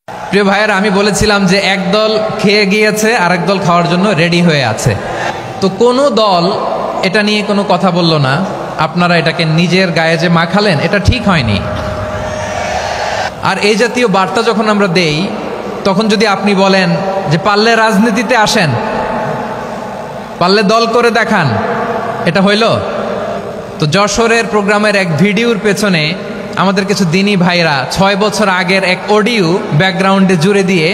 প্রিয় ভাইয়েরা, আমি বলেছিলাম যে একদল খেয়ে গিয়েছে আর একদল খাওয়ার জন্য রেডি হয়ে আছে। তো কোনো দল এটা নিয়ে কোনো কথা বলল না। আপনারা এটাকে নিজের গায়ে যে মাখালেন, এটা ঠিক হয়নি। আর এই জাতীয় বার্তা যখন আমরা দেই, তখন যদি আপনি বলেন যে পারলে রাজনীতিতে আসেন, পারলে দল করে দেখান, এটা হইল? তো যশোরের প্রোগ্রামের এক ভিডিওর পেছনে আমাদের কিছু দিনী ভাইরা 6 বছর আগের এক অডিও ব্যাকগ্রাউন্ডে জুড়ে দিয়ে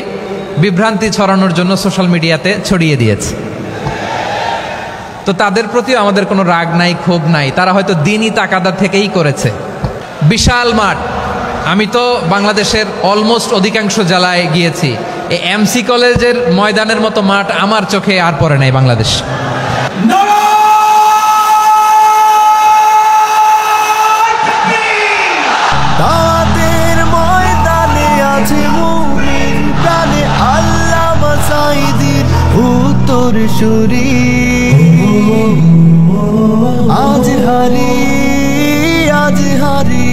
বিভ্রান্তি ছড়ানোর জন্য সোশ্যাল মিডিয়াতে ছড়িয়ে দিয়েছে। তো তাদের প্রতিও আমাদের কোনো রাগ নাই, ক্ষোভ নাই। তারা হয়তো দিনই তাকাদা থেকেই করেছে। বিশাল মাঠ, আমি তো বাংলাদেশের অলমোস্ট অধিকাংশ জেলায় গিয়েছি। এই এমসি কলেজের ময়দানের মতো মাঠ আমার চোখে আর পড়ে নাই বাংলাদেশ। আজ হারি আজ হারি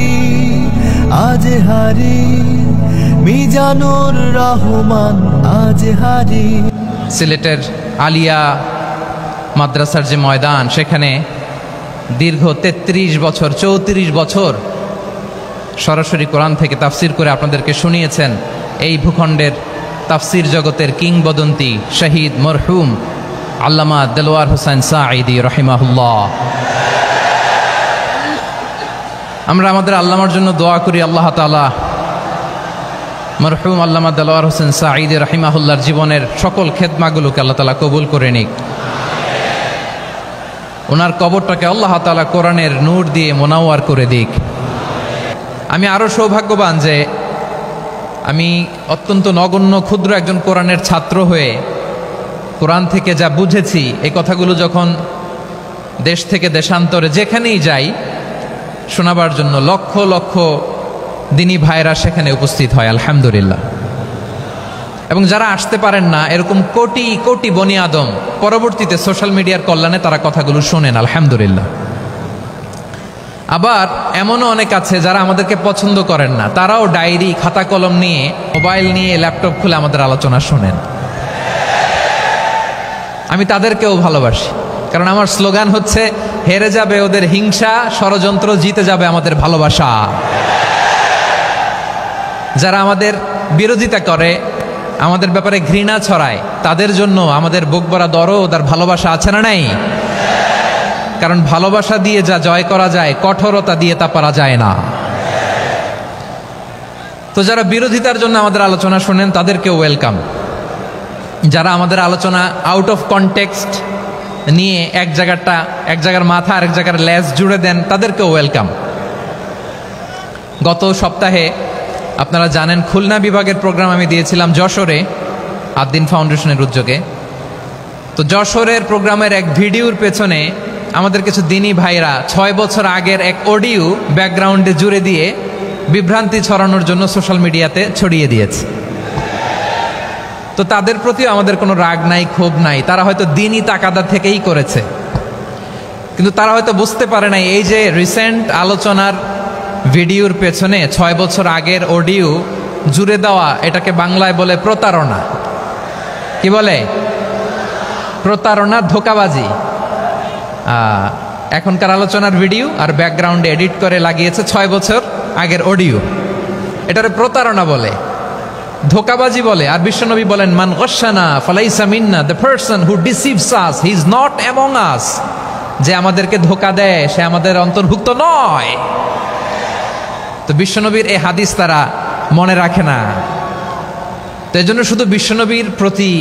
আজ হারি মিজানুর রহমান আজ হারি। সিলেটের আলিয়া মাদ্রাসার যে ময়দান, সেখানে দীর্ঘ 33 বছর 34 বছর সরাসরি কোরআন থেকে তাফসির করে আপনাদেরকে শুনিয়েছেন এই ভূখণ্ডের তাফসির জগতের কিংবদন্তি শহীদ মরহুম আল্লামা দেলোয়ার হোসেন সাঈদী রহিমাহুল্লাহ। আমরা আমাদের আল্লামার জন্য দোয়া করি, আল্লাহ তাআলা মরহুম আল্লামা দেলোয়ার হোসেন সাঈদী রহিমাহুল্লাহর জীবনের সকল খেদমাগুলোকে আল্লাহ তাআলা কবুল করে নিক। ওনার কবরটাকে আল্লাহ তাআলা কোরআনের নূর দিয়ে মোনাওয়ার করে দিক। আমি আরও সৌভাগ্যবান যে আমি অত্যন্ত নগণ্য ক্ষুদ্র একজন কোরআনের ছাত্র হয়ে কোরআন থেকে যা বুঝেছি, এই কথাগুলো যখন দেশ থেকে দেশান্তরে যেখানেই যাই শোনাবার জন্য লক্ষ লক্ষ দিনী ভাইরা সেখানে উপস্থিত হয়, আলহামদুলিল্লাহ। এবং যারা আসতে পারেন না, এরকম কোটি কোটি বনি আদম পরবর্তীতে সোশ্যাল মিডিয়ার কল্যাণে তারা কথাগুলো শোনেন, আলহামদুলিল্লাহ। আবার এমনও অনেক আছে যারা আমাদেরকে পছন্দ করেন না, তারাও ডায়েরি খাতা কলম নিয়ে, মোবাইল নিয়ে, ল্যাপটপ খুলে আমাদের আলোচনা শোনেন। আমি তাদেরকেও ভালোবাসি, কারণ আমার স্লোগান হচ্ছে হেরে যাবে ওদের হিংসা, ষড়যন্ত্র, জিতে যাবে আমাদের ভালোবাসা। যারা আমাদের বিরোধিতা করে, আমাদের ব্যাপারে ঘৃণা ছড়ায়, তাদের জন্য আমাদের বুক ভরা দরদ আর ভালোবাসা আছে না নাই? কারণ ভালোবাসা দিয়ে যা জয় করা যায়, কঠোরতা দিয়ে তা পারা যায় না। তো যারা বিরোধিতার জন্য আমাদের আলোচনা শোনেন, তাদেরকেও ওয়েলকাম। যারা আমাদের আলোচনা আউট অফ কনটেক্সট নিয়ে এক জায়গার মাথা আর এক জায়গার লেজ জুড়ে দেন, তাদেরকেও ওয়েলকাম। গত সপ্তাহে আপনারা জানেন খুলনা বিভাগের প্রোগ্রাম আমি দিয়েছিলাম যশোরে আদ্দিন ফাউন্ডেশনের উদ্যোগে। তো যশোরের প্রোগ্রামের এক ভিডিওর পেছনে আমাদের কিছু দিনী ভাইরা 6 বছর আগের এক অডিও ব্যাকগ্রাউন্ডে জুড়ে দিয়ে বিভ্রান্তি ছড়ানোর জন্য সোশ্যাল মিডিয়াতে ছড়িয়ে দিয়েছে। তো তাদের প্রতিও আমাদের কোনো রাগ নাই, ক্ষোভ নাই। তারা হয়তো দিনই তাকাদা থেকেই করেছে, কিন্তু তারা হয়তো বুঝতে পারে নাই এই যে রিসেন্ট আলোচনার ভিডিওর পেছনে 6 বছর আগের অডিও জুড়ে দেওয়া, এটাকে বাংলায় বলে প্রতারণা। কি বলে? প্রতারণা, ধোঁকাবাজি। এখনকার আলোচনার ভিডিও আর ব্যাকগ্রাউন্ডে এডিট করে লাগিয়েছে 6 বছর আগের অডিও। এটারে প্রতারণা বলে, ধোঁকাবাজি বলে। আর বিশ্বনবী বলেন, মান গশানা ফালাইসা মিন্না, the person who deceives us he is not among us. যে আমাদেরকে ধোঁকা দেয়, সে আমাদের অন্তর্ভুক্ত নয়। তো বিশ্বনবীর এই হাদিস তারা মনে রাখে না। তো এই জন্য শুধু বিশ্বনবীর প্রতি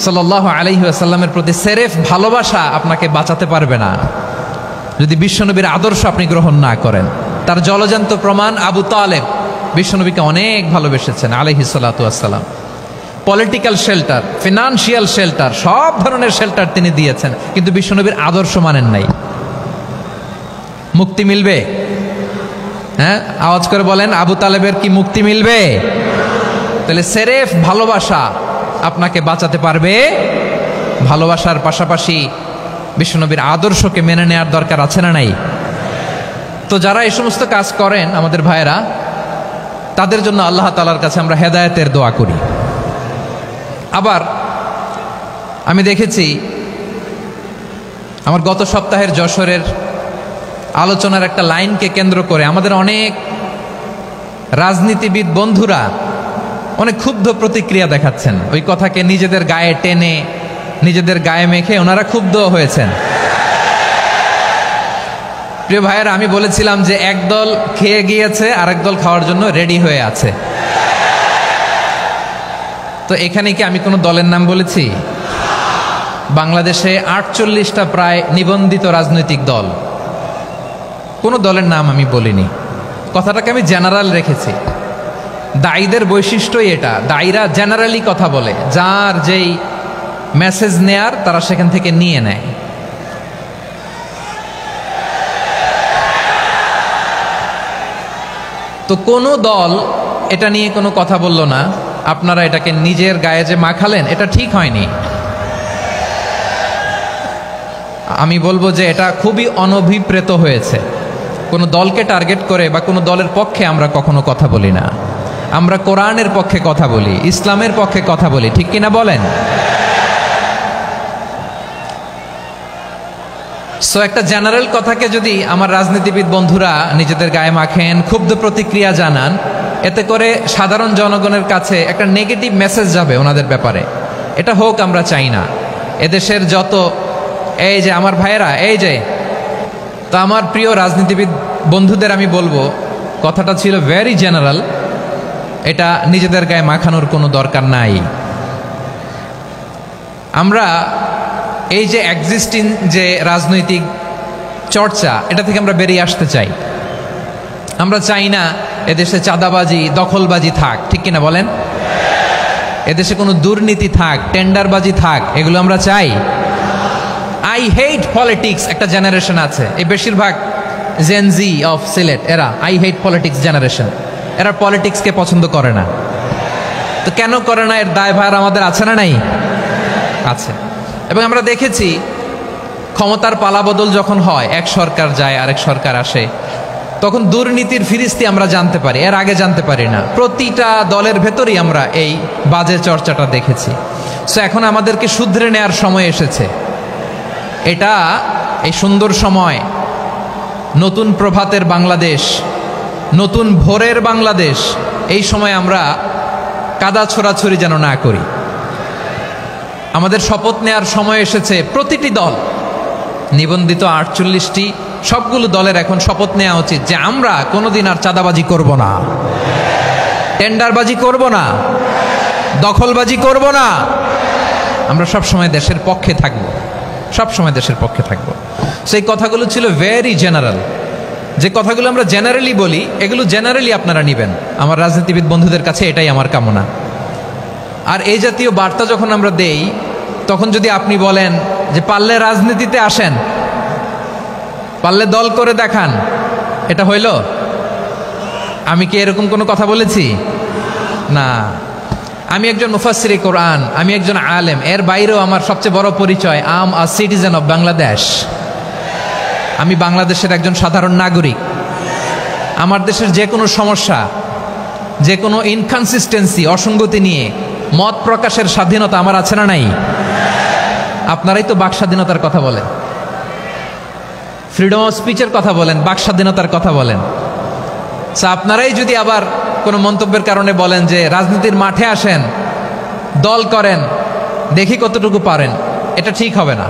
সাল্লাল্লাহু আলাইহি ওয়াসাল্লামের প্রতি সেরেফ ভালোবাসা আপনাকে বাঁচাতে পারবে না যদি বিশ্বনবীর আদর্শ আপনি গ্রহণ না করেন। তার জলজান্ত প্রমাণ, আবু তালেব বিশ্বনবীকে অনেক ভালোবেসেছেন আলাইহিস সালাতু ওয়াসসালাম। পলিটিক্যাল শেল্টার, ফিনান্সিয়াল শেল্টার, সব ধরনের শেল্টার তিনি দিয়েছেন, কিন্তু বিশ্বনবীর আদর্শ মানেন নাই। মুক্তি মিলবে? হ্যাঁ, আওয়াজ করে বলেন, আবু তালেবের কি মুক্তি মিলবে? তাহলে সেরেফ ভালোবাসা আপনাকে বাঁচাতে পারবে। ভালোবাসার পাশাপাশি বিশ্বনবীর আদর্শকে মেনে নেওয়ার দরকার আছে না নাই? তো যারা এই সমস্ত কাজ করেন আমাদের ভাইয়েরা, তাদের জন্য আল্লাহ তাআলার কাছে আমরা হেদায়েতের দোয়া করি। আবার আমি দেখেছি আমার গত সপ্তাহের যশোরের আলোচনার একটা লাইনকে কেন্দ্র করে আমাদের অনেক রাজনীতিবিদ বন্ধুরা অনেক ক্ষুব্ধ প্রতিক্রিয়া দেখাচ্ছেন। ওই কথাকে নিজেদের গায়ে টেনে নিজেদের গায়ে মেখে ওনারা ক্ষুব্ধ হয়েছেন। প্রিয় ভাইয়েরা, আমি বলেছিলাম যে একদল খেয়ে গিয়েছে আরেক দল খাওয়ার জন্য রেডি হয়ে আছে। তো এখানে কি আমি কোনো দলের নাম বলেছি? বাংলাদেশে 48টা প্রায় নিবন্ধিত রাজনৈতিক দল, কোনো দলের নাম আমি বলিনি। কথাটাকে আমি জেনারেল রেখেছি। দায়ীদের বৈশিষ্ট্যই এটা, দায়ীরা জেনারেলি কথা বলে, যার যেই মেসেজ নেয়ার তারা সেখান থেকে নিয়ে নেয়। তো কোনো দল এটা নিয়ে কোনো কথা বলল না, আপনারা এটাকে নিজের গায়ে যে মাখালেন এটা ঠিক হয়নি। আমি বলবো যে এটা খুবই অনভিপ্রেত হয়েছে। কোনো দলকে টার্গেট করে বা কোনো দলের পক্ষে আমরা কখনো কথা বলি না। আমরা কোরআনের পক্ষে কথা বলি, ইসলামের পক্ষে কথা বলি, ঠিক কিনা বলেন? সো একটা জেনারেল কথাকে যদি আমার রাজনীতিবিদ বন্ধুরা নিজেদের গায়ে মাখেন, ক্ষুব্ধ প্রতিক্রিয়া জানান, এতে করে সাধারণ জনগণের কাছে একটা নেগেটিভ মেসেজ যাবে ওনাদের ব্যাপারে। এটা হোক আমরা চাই না। এদেশের যত এই যে আমার ভাইয়েরা, এই যে তো আমার প্রিয় রাজনীতিবিদ বন্ধুদের আমি বলবো, কথাটা ছিল ভেরি জেনারেল, এটা নিজেদের গায়ে মাখানোর কোনো দরকার নাই। আমরা এই যে এক্সিস্টিং যে রাজনৈতিক চর্চা, এটা থেকে আমরা বেরিয়ে আসতে চাই। আমরা চাই না এদেশে চাঁদাবাজি, দখলবাজি থাক, ঠিক কিনা বলেন? এদেশে কোনো দুর্নীতি থাক, টেন্ডারবাজি থাক, এগুলো আমরা চাই। আই হেট পলিটিক্স একটা জেনারেশন আছে, এই বেশিরভাগ জেনজি অফ সিলেট, এরা আই হেট পলিটিক্স জেনারেশন। এরা পলিটিক্সকে পছন্দ করে না। তো কেন করে না, এর দায়ভার আমাদের আছে না নাই? আছে। এবং আমরা দেখেছি ক্ষমতার পালাবদল যখন হয়, এক সরকার যায় আরেক সরকার আসে, তখন দুর্নীতির ফিরিস্তি আমরা জানতে পারি, এর আগে জানতে পারি না। প্রতিটা দলের ভেতরেই আমরা এই বাজে চর্চাটা দেখেছি। সো এখন আমাদেরকে শুধরে নেওয়ার সময় এসেছে। এটা এই সুন্দর সময়, নতুন প্রভাতের বাংলাদেশ, নতুন ভোরের বাংলাদেশ, এই সময় আমরা কাদা ছোড়াছড়ি যেন না করি। আমাদের শপথ নেওয়ার সময় এসেছে। প্রতিটি দল, নিবন্ধিত 48টি, সবগুলো দলের এখন শপথ নেওয়া উচিত যে আমরা কোনোদিন আর চাঁদাবাজি করব না, টেন্ডারবাজি করব না, দখলবাজি করব না। আমরা সবসময় দেশের পক্ষে থাকব, সবসময় দেশের পক্ষে থাকব। সেই কথাগুলো ছিল ভেরি জেনারেল। যে কথাগুলো আমরা জেনারেলি বলি, এগুলো জেনারেলি আপনারা নেবেন। আমার রাজনীতিবিদ বন্ধুদের কাছে এটাই আমার কামনা। আর এই জাতীয় বার্তা যখন আমরা দেই, তখন যদি আপনি বলেন যে পারলে রাজনীতিতে আসেন, পারলে দল করে দেখান, এটা হইল? আমি কি এরকম কোনো কথা বলেছি? না। আমি একজন মুফাসসিরে কোরআন, আমি একজন আলেম, এর বাইরেও আমার সবচেয়ে বড় পরিচয় আম আ সিটিজেন অফ বাংলাদেশ। আমি বাংলাদেশের একজন সাধারণ নাগরিক। আমার দেশের যে কোনো সমস্যা, যে কোনো ইনকনসিস্টেন্সি, অসঙ্গতি নিয়ে মত প্রকাশের স্বাধীনতা আমার আছে না নাই? আপনারাই তো বাক স্বাধীনতার কথা বলেন, ফ্রিডম অফ স্পিচের কথা বলেন, বাক স্বাধীনতার কথা বলেন। আপনারাই যদি আবার কোনো মন্তব্যের কারণে বলেন যে রাজনীতির মাঠে আসেন, দল করেন, দেখি কতটুকু পারেন, এটা ঠিক হবে না।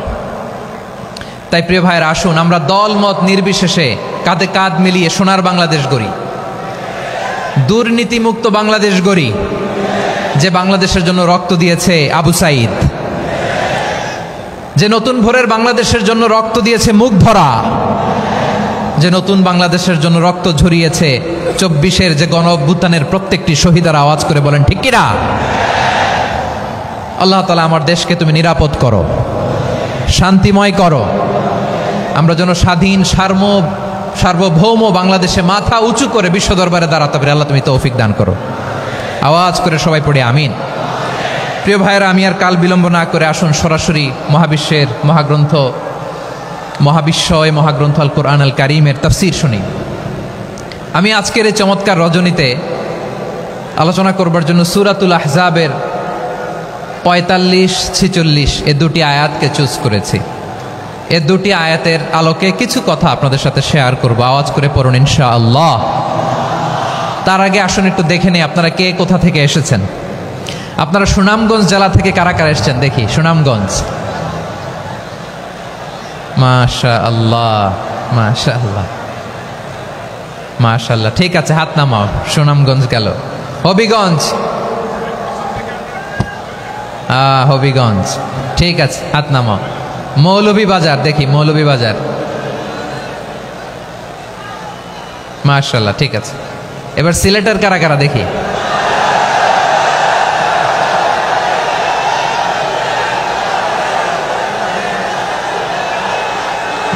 তাই প্রিয় ভাইয়ের, আসুন আমরা দল মত নির্বিশেষে কাঁধে কাঁধ মিলিয়ে সোনার বাংলাদেশ গড়ি, দুর্নীতিমুক্ত বাংলাদেশ গড়ি, যে বাংলাদেশের জন্য রক্ত দিয়েছে আবু সাইদ, যে নতুন ভোরের বাংলাদেশের জন্য রক্ত দিয়েছে মুখ ভরা, যে নতুন বাংলাদেশের জন্য রক্ত ঝরিয়েছে 24-এর যে গণ অভ্যুত্থানের প্রত্যেকটি শহীদের আওয়াজ করে বলেন ঠিক কিনা? আল্লাহ তাআলা আমার দেশকে তুমি নিরাপদ করো, শান্তিময় করো। আমরা যেন স্বাধীন সার্বভৌম বাংলাদেশে মাথা উঁচু করে বিশ্ব দরবারে দাঁড়াতে পারি। আল্লাহ তুমি তৌফিক দান করো। আওয়াজ করে সবাই পড়ে আমিন। প্রিয় ভাইয়েরা, আমি আর কাল বিলম্ব না করে আসুন সরাসরি মহাবিশ্বের মহাগ্রন্থ, মহাবিশ্বয় মহাগ্রন্থ আল কোরআন আল কারীমের তাফসীর শুনি। আমি আজকের এই চমৎকার রজনীতে আলোচনা করবার জন্য সূরাতুল আহজাবের 45-46 এ দুটি আয়াতকে চুজ করেছি। এ দুটি আয়াতের আলোকে কিছু কথা আপনাদের সাথে শেয়ার করব। আওয়াজ করে পড়ুন ইনশাআল্লাহ। তার আগে আসুন একটু দেখে নিই আপনারা কে কোথা থেকে এসেছেন। আপনারা সুনামগঞ্জ জেলা থেকে কারা কারা এসেছেন দেখি। সুনামগঞ্জ, মাশাআল্লাহ মাশাআল্লাহ মাশাআল্লাহ। ঠিক আছে, হাত নামাও। সুনামগঞ্জ গেল। হবিগঞ্জ, হবিগঞ্জ, ঠিক আছে, হাত নামাও। মৌলভীবাজার দেখি, মৌলভীবাজার, মাশাআল্লাহ, ঠিক আছে। এবার সিলেটের কারা কারা দেখি।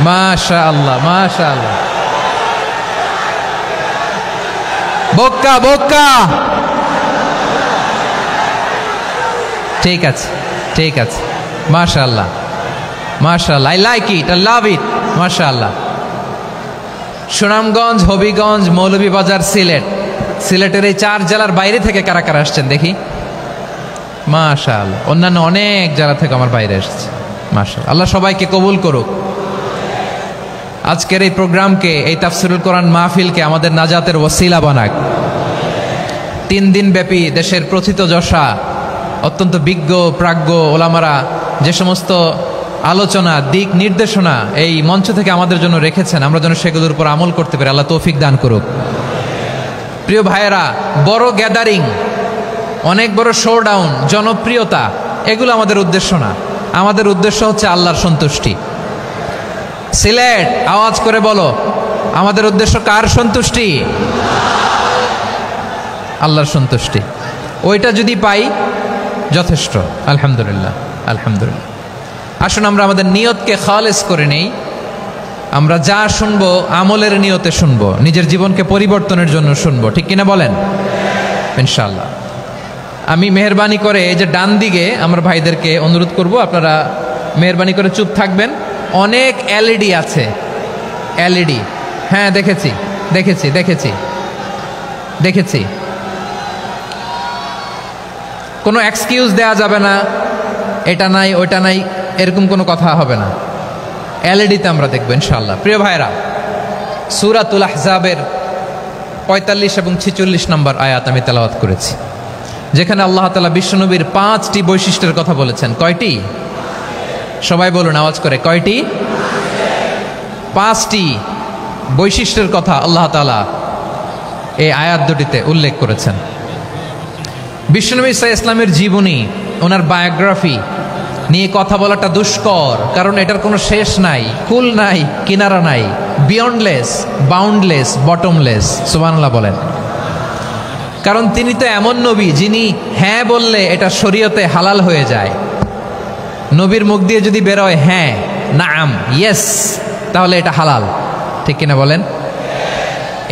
মাশাআল্লাহ মাশাআল্লাহ। বক্কা বক্কা, ঠিক আছে ঠিক আছে, মাশাআল্লাহ মাশাআল্লাহ, I like it, I love it, মাশাআল্লাহ। সুনামগঞ্জ, হবিগঞ্জ, মৌলভীবাজার, সিলেট। সিলেটের এই 4 জেলার বাইরে থেকে কারা কারা আসছেন দেখি। মাশাআল্লাহ, অন্যান্য অনেক জেলা থেকে আমার বাইরে এসেছে, মাশাআল্লাহ। আল্লাহ সবাইকে কবুল করুক। আজকের এই প্রোগ্রামকে, এই তাফসিরুল কোরআন মাহফিলকে আমাদের নাজাতের ওসিলা বানাক। 3 দিন ব্যাপী দেশের প্রথিতযশা অত্যন্ত বিজ্ঞ প্রাজ্ঞ ওলামারা যে সমস্ত আলোচনা, দিক নির্দেশনা এই মঞ্চ থেকে আমাদের জন্য রেখেছেন, আমরা যেন সেগুলোর উপর আমল করতে পারি। আল্লাহ তৌফিক দান করুক। প্রিয় ভাইয়েরা, বড় গ্যাদারিং, অনেক বড় শোডাউন, জনপ্রিয়তা, এগুলো আমাদের উদ্দেশ্য না। আমাদের উদ্দেশ্য হচ্ছে আল্লাহর সন্তুষ্টি। সিলেট, আওয়াজ করে বলো, আমাদের উদ্দেশ্য কার সন্তুষ্টি? আল্লাহর সন্তুষ্টি। ওইটা যদি পাই যথেষ্ট, আলহামদুলিল্লাহ আলহামদুলিল্লাহ। আসুন আমরা আমাদের নিয়তকে খালেস করে নেই। আমরা যা শুনবো আমলের নিয়তে শুনবো, নিজের জীবনকে পরিবর্তনের জন্য শুনবো, ঠিক কিনা বলেন? ইনশাআল্লাহ। আমি মেহরবানি করে এই যে ডান দিকে আমার ভাইদেরকে অনুরোধ করব, আপনারা মেহরবানি করে চুপ থাকবেন। অনেক এলইডি আছে, এলইডি, হ্যাঁ দেখেছি দেখেছি দেখেছি দেখেছি। কোনো এক্সকিউজ দেওয়া যাবে না, এটা নাই ওইটা নাই, এরকম কোনো কথা হবে না। এলইডিতে আমরা দেখবো ইনশাআল্লাহ। প্রিয় ভাইরা, সূরাতুল আহজাবের 45 এবং 46 নম্বর আয়াত আমি তেলাওয়াত করেছি, যেখানে আল্লাহ তাআলা বিশ্বনবীর 5টি বৈশিষ্ট্যের কথা বলেছেন। কয়টি? সবাই বলুন আওয়াজ করে, কয়টি? 5টি বৈশিষ্ট্যের কথা আল্লাহ তাআলা এই আয়াত দুটিতে উল্লেখ করেছেন। বিশ্বনবী সাল্লাল্লাহু আলাইহি ওয়াসাল্লামের জীবনী, ওনার বায়োগ্রাফি নিয়ে কথা বলাটা দুষ্কর, কারণ এটার কোনো শেষ নাই, কুল নাই, কিনারা নাই, বিয়ন্ডলেস, বাউন্ডলেস, বটমলেস। সুবহানাল্লাহ বলেন। কারণ তিনি তো এমন নবী যিনি হ্যাঁ বললে এটা শরীয়তে হালাল হয়ে যায়। নবীর মুখ দিয়ে যদি বেরোয় হ্যাঁ, নাম, ইয়েস, তাহলে এটা হালাল, ঠিক কিনা বলেন?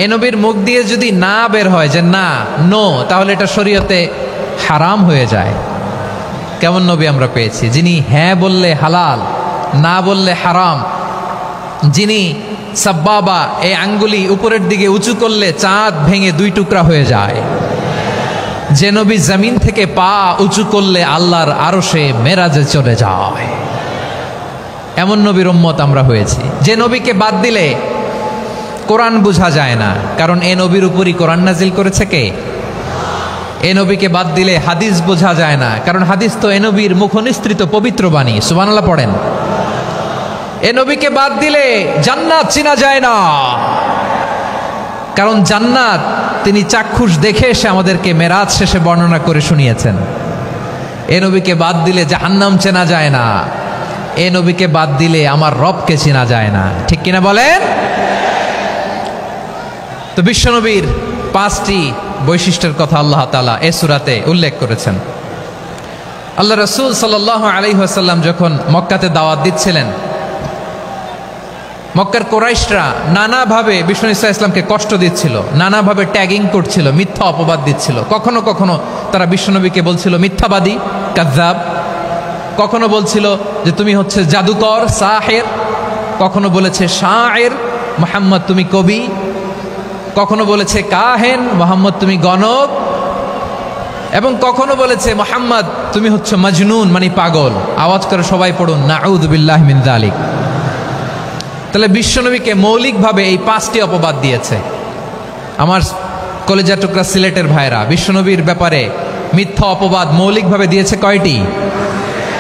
এ নবীর মুখ দিয়ে যদি না বের হয় যে না, নো, তাহলে এটা শরীয়তে হারাম হয়ে যায়। কেমন নবী আমরা পেয়েছি, যিনি হ্যাঁ বললে হালাল, না বললে হারাম, যিনি সাব্বাবা, এই আঙ্গুলি উপরের দিকে উঁচু করলে চাঁদ ভেঙে 2 টুকরা হয়ে যায়, যে নবী জমিন থেকে পা উঁচু করলে আল্লাহর আরশে মেরাজে চলে যায়, এমন নবীর উম্মত আমরা হয়েছি। যে নবীকে বাদ দিলে কোরআন বোঝা যায় না, কারণ এ নবীর উপরই কোরআন নাজিল করেছে কে? এ নবীকে বাদ দিলে হাদিস বোঝা যায় না, কারণ হাদিস তো এ নবীর মুখনিসৃত পবিত্র বাণী। সুবহানাল্লাহ পড়েন। এ নবীকে বাদ দিলে জান্নাত চিনা যায় না, কারণ জান্নাত তিনি চাক্ষুষ দেখে এসে আমাদেরকে মেরাজ শেষে বর্ণনা করে শুনিয়েছেন। এ নবীকে বাদ দিলে জাহান্নাম চেনা যায় না, এ নবীকে বাদ দিলে আমার রবকে চেনা যায় না, ঠিক কিনা বলেন? তো বিশ্বনবীর 5টি বৈশিষ্ট্যের কথা আল্লাহ তাআলা এই সূরাতে উল্লেখ করেছেন। আল্লাহ রাসূল সাল্লাল্লাহু আলাইহি ওয়াসাল্লাম যখন মক্কাতে দাওয়াত দিচ্ছিলেন, মক্কার কুরাইশরা নানাভাবে বিষ্ণু ঈসা ইসলামকে কষ্ট দিচ্ছিল, নানাভাবে ট্যাগিং করছিল, মিথ্যা অপবাদ দিচ্ছিল। কখনো কখনো তারা বিশ্বনবীকে বলছিল মিথ্যাবাদী, কাযযাব। কখনো বলছিল যে তুমি হচ্ছে জাদুকর, সাহের। কখনো বলেছে শায়ের, মুহাম্মদ তুমি কবি। কখনো বলেছে কাহেন, মুহাম্মদ তুমি গণক। এবং কখনো বলেছে মুহাম্মদ তুমি হচ্ছে মাজনুন মানে পাগল। আওয়াজ করে সবাই পড়ুন নাউযু বিল্লাহি মিন যালিক। তাহলে বিশ্বনবীকে মৌলিকভাবে এই 5টি অপবাদ দিয়েছে। আমার কলেজা টুকরা সিলেটের ভাইরা, বিশ্বনবীর ব্যাপারে মিথ্যা অপবাদ মৌলিকভাবে দিয়েছে কয়টি?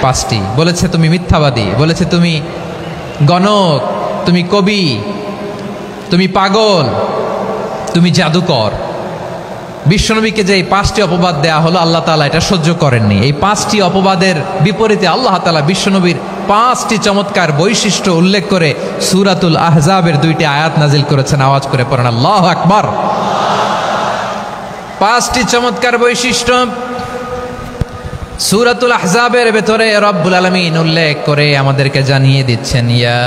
5টি। বলেছে তুমি মিথ্যাবাদী, বলেছে তুমি গণক, তুমি কবি, তুমি পাগল, তুমি জাদুকর। বিশ্বনবীকে যে এই 5টি অপবাদ দেয়া হলো, আল্লাহ তাআলা এটা সহ্য করেননি। এই 5টি অপবাদের বিপরীতে আল্লাহ তাআলা বিশ্বনবীর 5টি চমৎকার বৈশিষ্ট্য উল্লেখ করে সূরাতুল আহজাবের 2টি আয়াত নাজিল করেছেন। আওয়াজ করে পড়েন আল্লাহু আকবার। 5টি চমৎকার বৈশিষ্ট্য সূরাতুল আহজাবের ভেতরে রব্বুল আলামিন উল্লেখ করে আমাদেরকে জানিয়ে দিচ্ছেন, ইয়া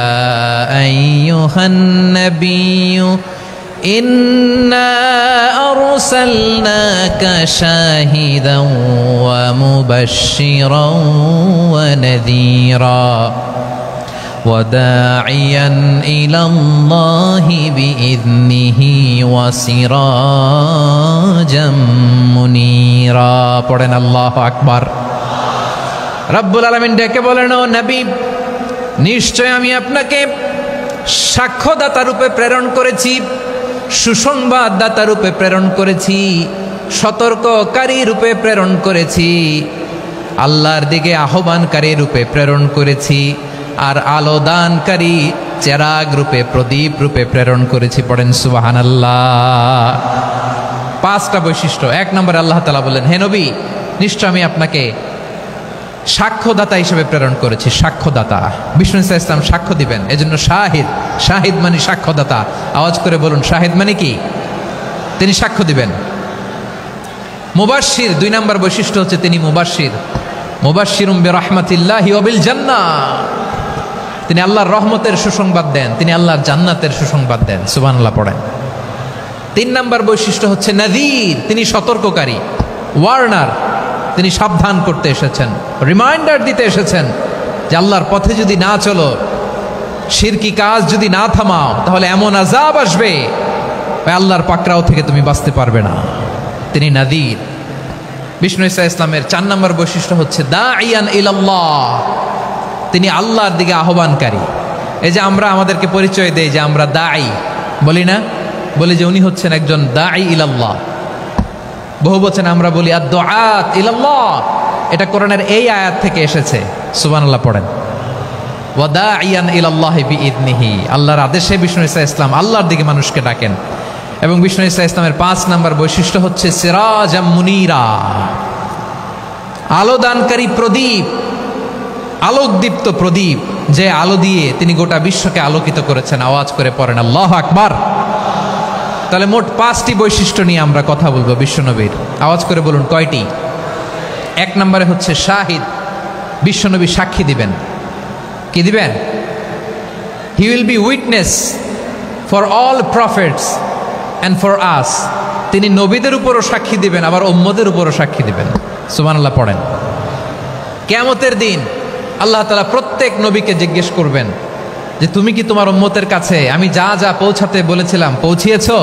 আইয়ুহান নাবিয়্যু ইন্না আরসালনাকা শাহিদান ওয়া মুবাশশিরান ওয়া নাযীরা ওয়া দাঈয়ান ইলাল্লাহি বিইذনিহি ওয়া সিরাজাম মুনীরা। পড়েন আল্লাহু আকবার। রব্বুল আলামিন ডেকে বলেন, ও নবী, নিশ্চয় আমি আপনাকে সাক্ষ্যদাতা রূপে প্রেরণ করেছি, সুসংবাদদাতা রূপে প্রেরণ করেছি, সতর্ককারী রূপে প্রেরণ করেছি, আল্লাহর দিকে আহ্বানকারী রূপে প্রেরণ করেছি, আর আলো দানকারী চেরাগ রূপে, প্রদীপ রূপে প্রেরণ করেছি। পড়েন সুবহানাল্লাহ। 5টা বৈশিষ্ট্য। 1 নম্বরে আল্লাহ তাআলা বলেন, হে নবী, নিশ্চয় আমি আপনাকে সাক্ষ্যদাতা হিসেবে প্রেরণ করেছি। সাক্ষ্যদাতা, বিষ্ণু ইসা ইসলাম সাক্ষ্য দিবেন, এজন্য শাহিদ। শাহিদ মানে সাক্ষ্যদাতা। আওয়াজ করে বলুন শাহিদ মানে কি? তিনি সাক্ষ্য দিবেন। মুবাশশির, 2 নম্বর বৈশিষ্ট্য হচ্ছে তিনি মুবাশশির। মুবাশশিরুম বিরাহমাতিল্লাহি ওয়া বিল জান্নাহ, তিনি আল্লাহর রহমতের সুসংবাদ দেন, তিনি আল্লাহর জান্নাতের সুসংবাদ দেন। সুবহানাল্লাহ পড়েন। 3 নম্বর বৈশিষ্ট্য হচ্ছে নাযীর, তিনি সতর্ককারী, ওয়ার্নার, তিনি সাবধান করতে এসেছেন, রিমাইন্ডার দিতে এসেছেন যে আল্লাহর পথে যদি না চলো, শিরকি কাজ যদি না থামাও, তাহলে এমন আযাব আসবে আল্লাহর পাকড়াও থেকে তুমি বাঁচতে পারবে না। তিনি নাযীর। বিষ্ণু ইসা ইসলামের 4 নম্বর বৈশিষ্ট্য হচ্ছে দাঈয়ান ইলাল্লাহ, তিনি আল্লাহর দিকে আহ্বানকারী। এই যে আমরা আমাদেরকে পরিচয় দেই যে আমরা দাঈ, বলি না? বলি যে উনি হচ্ছেন একজন দাঈ ইলাল্লাহ। বহু বচনে আমরা বলি আদ-দুআত ইলাল্লাহ। এটা কোরআনের এই আয়াত থেকে এসেছে। সুবহানাল্লাহ পড়েন। ওয়া দাঈয়ান ইলাল্লাহি বিইذনিহি, আল্লাহর আদেশে বিষ্ণু ইসা ইসলাম আল্লাহর দিকে মানুষকে ডাকেন। এবং বিষ্ণু ইসা ইসলামের 5 নম্বর বৈশিষ্ট্য হচ্ছে সিরাজাম মুনীরা, আলো দানকারী প্রদীপ, আলোকদীপ্ত প্রদীপ, যে আলো দিয়ে তিনি গোটা বিশ্বকে আলোকিত করেছেন। আওয়াজ করে পড়েন আল্লাহু আকবার। তাহলে মোট 5টি বৈশিষ্ট্য নিয়ে আমরা কথা বলবো বিশ্বনবীর। আওয়াজ করে বলুন কয়টি? 1 নম্বরে হচ্ছে শাহিদ, বিশ্বনবী সাক্ষী দিবেন। কি দিবেন? He will be witness for all prophets and for us. তিনি নবীদের উপরও সাক্ষী দিবেন, আবার উম্মতের উপরও সাক্ষী দিবেন। সুবহানাল্লাহ পড়েন। কিয়ামতের দিন আল্লাহ তাআলা প্রত্যেক নবীকে জিজ্ঞেস করবেন যে তুমি কি তোমার উম্মতের কাছে আমি যা যা পৌঁছাতে বলেছিলাম পৌঁছিয়েছো?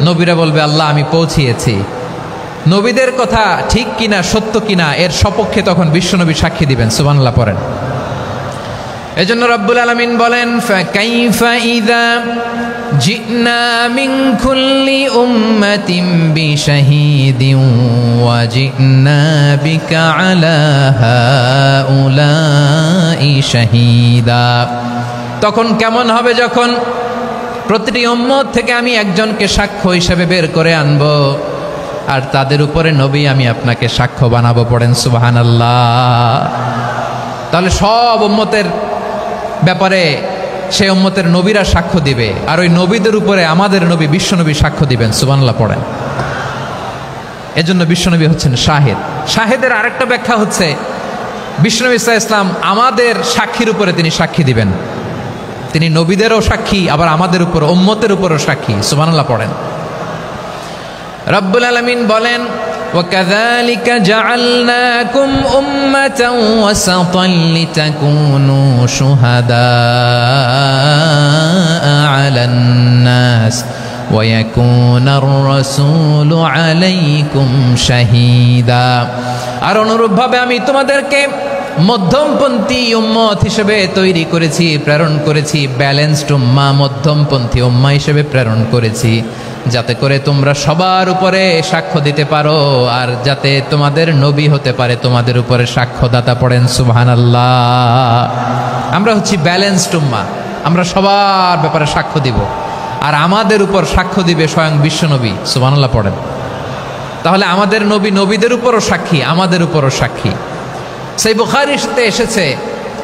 নবীরা বলবে আল্লাহ আমি পৌঁছিয়েছি। নবীদের কথা ঠিক কিনা, সত্য কিনা, এর সপক্ষে তখন বিশ্বনবী সাক্ষী দিবেন। সুবহানাল্লাহ পড়েন। এজন্য রব্বুল আলামিন বলেন, ফাকাইফা ইযা জিনা মিন কুল্লি উম্মাতিন বিশাহীদিন ওয়া জিনা বিকা আলা হাউলাই শাহীদা। তখন কেমন হবে যখন প্রতিটি উম্মত থেকে আমি একজনকে সাক্ষ্য হিসেবে বের করে আনব, আর তাদের উপরে নবী আমি আপনাকে সাক্ষ্য বানাবো। পড়েন সুবহানাল্লাহ। তাহলে সব উম্মতের ব্যাপারে সেই উম্মতের নবীরা সাক্ষ্য দিবে, আর ওই নবীদের উপরে আমাদের নবী বিশ্বনবী সাক্ষ্য দিবেন। সুবহানাল্লাহ পড়েন। এজন্য বিশ্বনবী হচ্ছেন শাহিদ। শাহিদের আরেকটা ব্যাখ্যা হচ্ছে বিশ্বনবী সাল্লাল্লাহু আলাইহি ওয়াসাল্লাম আমাদের সাক্ষীর উপরে তিনি সাক্ষী দিবেন। তিনি নবীদেরও সাক্ষী, আবার আমাদের উপর উম্মতের উপরও সাক্ষী। সুবহানাল্লাহ পড়েন। রব্বুল আলামিন বলেন, وَكَذَلِكَ جَعَلْنَاكُمْ أُمَّةً وَسَطًا لِتَكُونُوا شُهَدَاءَ عَلَى النَّاسِ ويكون الرسول عليكم شهيدا। আর অনুরূপভাবে আমি তোমাদেরকে মধ্যমপন্থী উম্মত হিসেবে তৈরি করেছি, প্রেরণ করেছি, ব্যালেন্সড উম্মাহ, মধ্যমপন্থী উম্মাহ হিসেবে প্রেরণ করেছি, যাতে করে তোমরা সবার উপরে সাক্ষ্য দিতে পারো আর যাতে তোমাদের নবী হতে পারে তোমাদের উপরে সাক্ষ্যদাতা। পড়েন সুবহানাল্লাহ। আমরা হচ্ছি ব্যালেন্সড উম্মাহ, আমরা সবার ব্যাপারে সাক্ষ্য দিব আর আমাদের উপর সাক্ষ্য দিবে স্বয়ং বিশ্বনবী। সুবহানাল্লাহ পড়েন। তাহলে আমাদের নবী নবীদের উপরও সাক্ষী, আমাদের উপরও সাক্ষী। সেই বুখারীতে এসেছে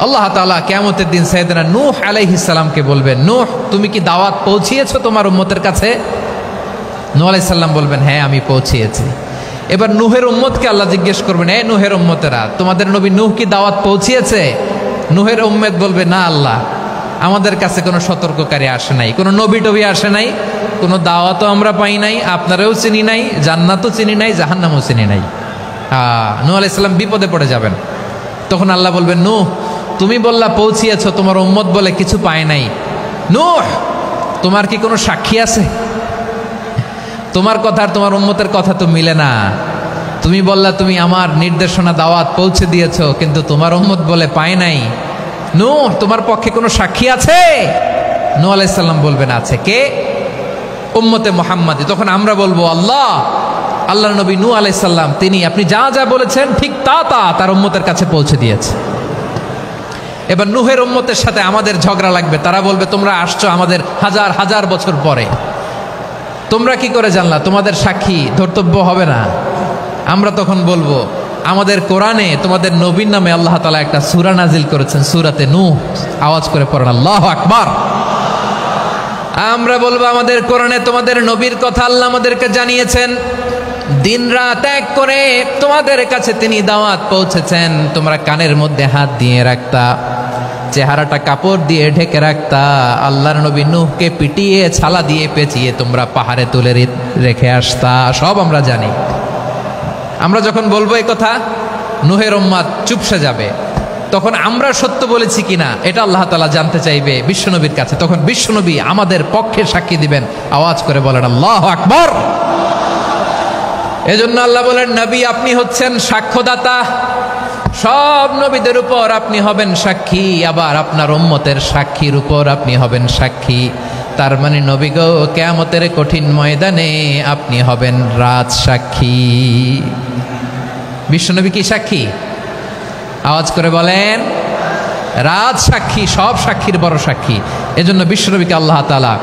আল্লাহ তাআলা কিয়ামতের দিন সাইয়েদনা নূহ আলাইহিস সালামকে বলবেন, নূহ তুমি কি দাওয়াত পৌঁছিয়েছো তোমার উম্মতের কাছে? নূহ আলাইহিস সালাম বলবেন, হ্যাঁ আমি পৌঁছিয়েছি। এবার নূহের উম্মতকে আল্লাহ জিজ্ঞেস করবেন, এই নূহের উম্মতেরা তোমাদের নবী নূহ কি দাওয়াত পৌঁছিয়েছে? নূহের উম্মত বলবে, না আল্লাহ, আমাদের কাছে কোনো সতর্ককারী আসে নাই, কোনো নবী টবি আসে নাই, কোনো দাওয়াতও আমরা পাই নাই, আপনারাও চিনি নাই, জান্নাতও চিনি নাই, জাহান্নামও চিনি নাই। নূহ আলাইহিস সালাম বিপদে পড়ে যাবেন। তখন আল্লাহ বলবেন, নূহ তুমি বললা পৌঁছিয়েছো, তোমার উম্মত বলে কিছু পায় নাই। নূহ তোমার কি কোনো সাক্ষী আছে? তোমার কথা আর তোমার উম্মতের কথা তো মিলে না। তুমি বললা তুমি আমার নির্দেশনা দাওয়াত পৌঁছে দিয়েছো, কিন্তু তোমার উম্মত বলে পায় নাই। নূহ তোমার পক্ষে কোনো সাক্ষী আছে? নূহ আলাইহিস সালাম বলবেন, আছে। কে? উম্মতে মুহাম্মাদি। তখন আমরা বলবো, আল্লাহর নবী নূহ আলাইহিস সালাম তিনি আপনি যা যা বলেছেন ঠিক তা তার উম্মতের কাছে পৌঁছে দিয়েছে। এবার নূহের উম্মতের সাথে আমাদের ঝগড়া লাগবে। তারা বলবে, তোমরা আসছো আমাদের হাজার হাজার বছর পরে, তোমরা কি করে জানলা? তোমাদের সাক্ষী ধর্তব্য হবে না। আমরা তখন বলবো, আমাদের কোরআনে তোমাদের নবীর নামে আল্লাহ তাআলা একটা সূরা নাজিল করেছেন, সূরাতে নূহ। আওয়াজ করে পড়েন আল্লাহু আকবার। আমরা বলবো, আমাদের কোরআনে তোমাদের নবীর কথা আল্লাহ আমাদেরকে জানিয়েছেন, দিন রাত এক করে তোমাদের কাছে তিনি দাওয়াত পৌঁছেছেন। তোমরা কানের মধ্যে হাত দিয়ে রাখতা, চেহারাটা কাপড় দিয়ে ঢেকে রাখতা, আল্লাহর নবী নূহকে পিটিয়ে ছালা দিয়ে পেঁচিয়ে তোমরা পাহাড়ে তুলে রেখে আসতা। সব আমরা জানি। আমরা যখন বলবো এই কথা, নূহের উম্মত চুপসে যাবে। তখন আমরা সত্য বলেছি কিনা এটা আল্লাহ তাআলা জানতে চাইবে বিশ্বনবীর কাছে। তখন বিশ্বনবী আমাদের পক্ষে সাক্ষী দিবেন। আওয়াজ করে বলেন আল্লাহু আকবার। এজন্য আল্লাহ বলেন, নবী আপনি হচ্ছেন সাক্ষ্যদাতা, সব নবীদের উপর আপনি হবেন সাক্ষী, আবার আপনার উম্মতের সাক্ষীর উপর আপনি হবেন সাক্ষী। তার মানে নবী গো, কিয়ামতের কঠিন ময়দানে আপনি হবেন রাজ সাক্ষী। বিশ্বনবী কি সাক্ষী? আওয়াজ করে বলেন, রাজ সাক্ষী, সব সাক্ষীর বড় সাক্ষী। এজন্য বিশ্বনবীকে আল্লাহ তাআলা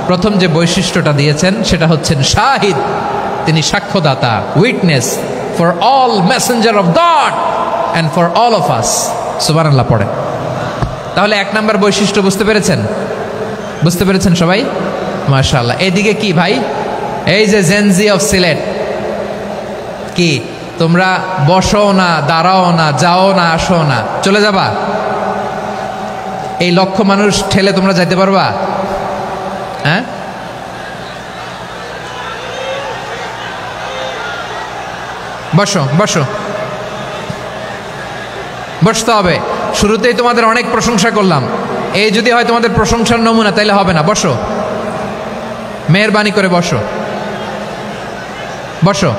প্রথম যে বৈশিষ্ট্যটা দিয়েছেন সেটা হচ্ছেন শাহিদ। তিনি সাক্ষ্যদাতা, witness for all messenger of God and for all of us. সুবহানাল্লাহ পড়েন। তাহলে এক নাম্বার বৈশিষ্ট্য বুঝতে পেরেছেন? বুঝতে পেরেছেন সবাই? মাশাআল্লাহ। এদিকে কি ভাই, এই যে জেনজি অফ সিলেট, কি তোমরা বসো না, দাঁড়াও না, যাও না, আসো না, চলে যাবা? এই লক্ষ মানুষ ঠেলে তোমরা যাইতে পারবা? হ্যাঁ, বসো বসো, বসতে হবে। শুরুতেই তোমাদের অনেক প্রশংসা করলাম, এই যদি হয় তোমাদের প্রশংসার নমুনা, তাইলে হবে না। বসো, মেহেরবানি করে বসো, বসো।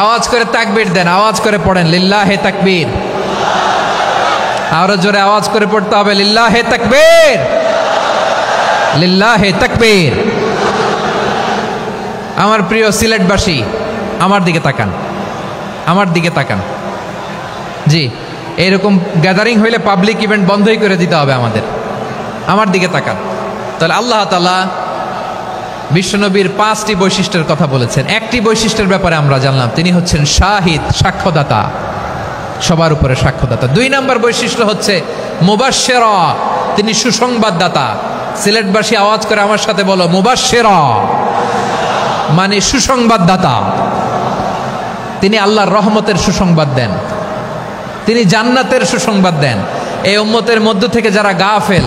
আওয়াজ করে তাকবীর দেন, আওয়াজ করে পড়েন লিল্লাহে তাকবীর। আরো জোরে আওয়াজ করে পড়তে হবে, লিল্লাহে তাকবীর, লিল্লাহে তাকবীর। আমার প্রিয় সিলেটবাসী, আমার দিকে তাকান, আমার দিকে তাকান। জি, এইরকম গ্যাদারিং হইলে পাবলিক ইভেন্ট বন্ধই করে দিতে হবে আমাদের। আমার দিকে তাকান। তাহলে আল্লাহ তাআলা বিশ্বনবীর 5টি বৈশিষ্ট্যের কথা বলেছেন। একটি বৈশিষ্ট্যের ব্যাপারে আমরা জানলাম, তিনি হচ্ছেন শাহিদ, সাক্ষ্যদাতা, সবার উপরে সাক্ষ্যদাতা। 2 নম্বর বৈশিষ্ট্য হচ্ছে মুবাশশিরা, তিনি সুসংবাদদাতা। সিলেটবাসী আওয়াজ করে আমার সাথে বলো, মুবাশশিরা মানে সুসংবাদদাতা। তিনি আল্লাহর রহমতের সুসংবাদ দেন, তিনি জান্নাতের সুসংবাদ দেন। এই উম্মতের মধ্য থেকে যারা গাফেল,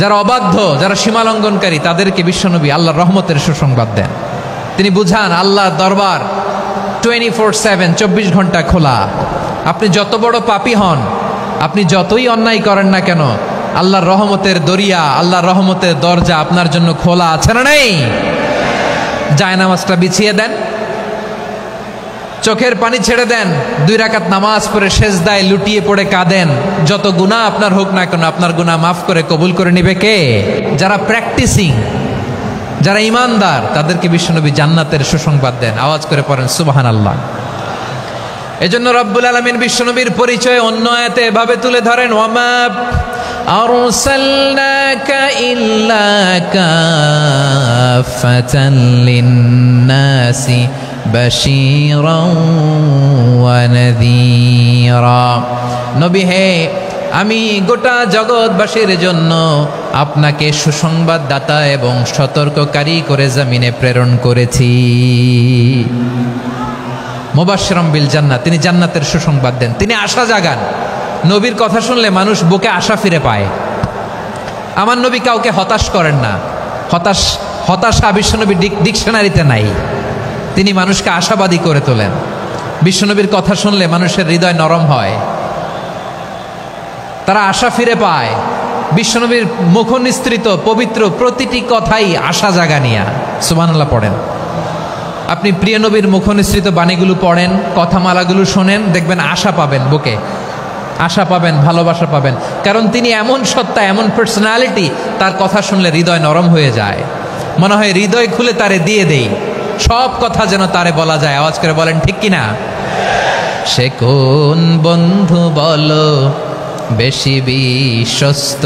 যারা অবাধ্য, যারা সীমালঙ্ঘনকারী, তাদেরকে বিশ্বনবী আল্লাহর রহমতের সুসংবাদ দেন। তিনি বুঝান আল্লাহর দরবার 24/7, 24 ঘন্টা খোলা। আপনি যত বড় পাপী হন, আপনি যতই অন্যায় করেন না কেন, আল্লাহর রহমতের দরিয়া, আল্লাহর রহমতের দরজা আপনার জন্য খোলা আছে না নেই? জায়নামাজটা বিছিয়ে দেন, চোখের পানি ছেড়ে দেন, 2 রাকাত নামাজ পড়ে সেজদায় লুটিয়ে পড়ে কাঁদেন। যত গুনাহ আপনার হোক না কেন, আপনার গুনাহ মাফ করে কবুল করে নিবে কে? যারা প্র্যাকটিসিং, যারা ইমানদার, তাদেরকে বিশ্বনবী জান্নাতের সুসংবাদ দেন। আওয়াজ করে পড়েন সুবহানাল্লাহ। এজন্য রব্বুল আলামিন বিশ্বনবীর পরিচয় অন্য আয়াতে এভাবে তুলে ধরেন, ওয়ামা আরসালনাকা ইল্লা কাফাতান লিন্নাসি বাশীরাও ওয়া নাযীরা। নবী হে, আমি গোটা জগৎবাসীর জন্য আপনাকে সুসংবাদদাতা এবং সতর্ককারী করে জমিনে প্রেরণ করেছি। মুবাশশিরাম বিল জান্নাত, তিনি জান্নাতের সুসংবাদ দেন, তিনি আশা জাগান। নবীর কথা শুনলে মানুষ বুকে আশা ফিরে পায়। আমার নবী কাউকে হতাশ করেন না। হতাশা বিশ্বনবী ডিকশনারিতে নাই। তিনি মানুষকে আশাবাদী করে তোলেন। বিশ্বনবীর কথা শুনলে মানুষের হৃদয় নরম হয়, তারা আশা ফিরে পায়। বিশ্বনবীর মুখ নিঃসৃত পবিত্র প্রতিটি কথাই আশা জাগানিয়া। সুবহানাল্লাহ পড়েন। আপনি প্রিয় নবীর মুখ নিঃসৃত বাণীগুলো পড়েন, কথামালাগুলো শোনেন, দেখবেন আশা পাবেন, বুকে আশা পাবেন, ভালোবাসা পাবেন। কারণ তিনি এমন সত্তা, এমন পার্সোনালিটি, তার কথা শুনলে হৃদয় নরম হয়ে যায়। মনে হয় হৃদয় খুলে তারে দিয়ে দেই, সব কথা যেন তারে বলা যায়। আওয়াজ করে বলেন ঠিক কিনা? সে কোন বন্ধু বলো বেশি বিশ্বস্ত,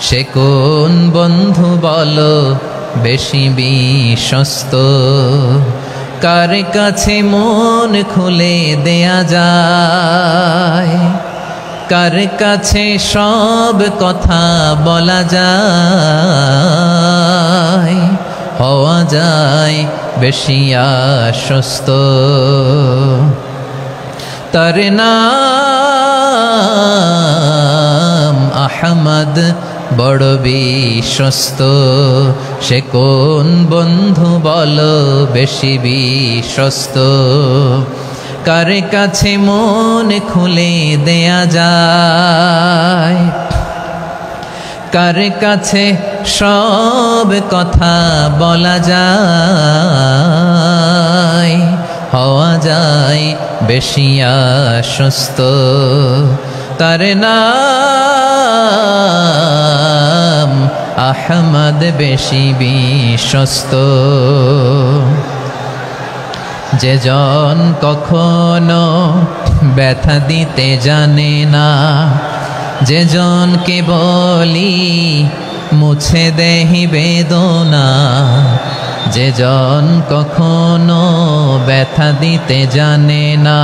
সে কোন বন্ধু বলো বেশি বিশ্বস্ত, কার কাছে মন খুলে দেয়া যায়, কার কাছে সব কথা বলা যায়, হওয়া যায় বেশি আশ্বস্ত। তার নাম আহমদ, বড় বিশ্বস্ত। সে কোন বন্ধু বলো বেশি বিশ্বস্ত, কার কাছে মন খুলে দেয়া যায়, কার কাছে সব কথা বলা যায়, হওয়া যায় বেশি আশ্বস্ত। তার নাম আহমদ, বেশি বিশ্বস্ত। যে জন কখনো ব্যথা দিতে জানে না, যে জনকে বলি মুছে দেহি বেদনা, যে জন কখনো ব্যথা দিতে জানে না,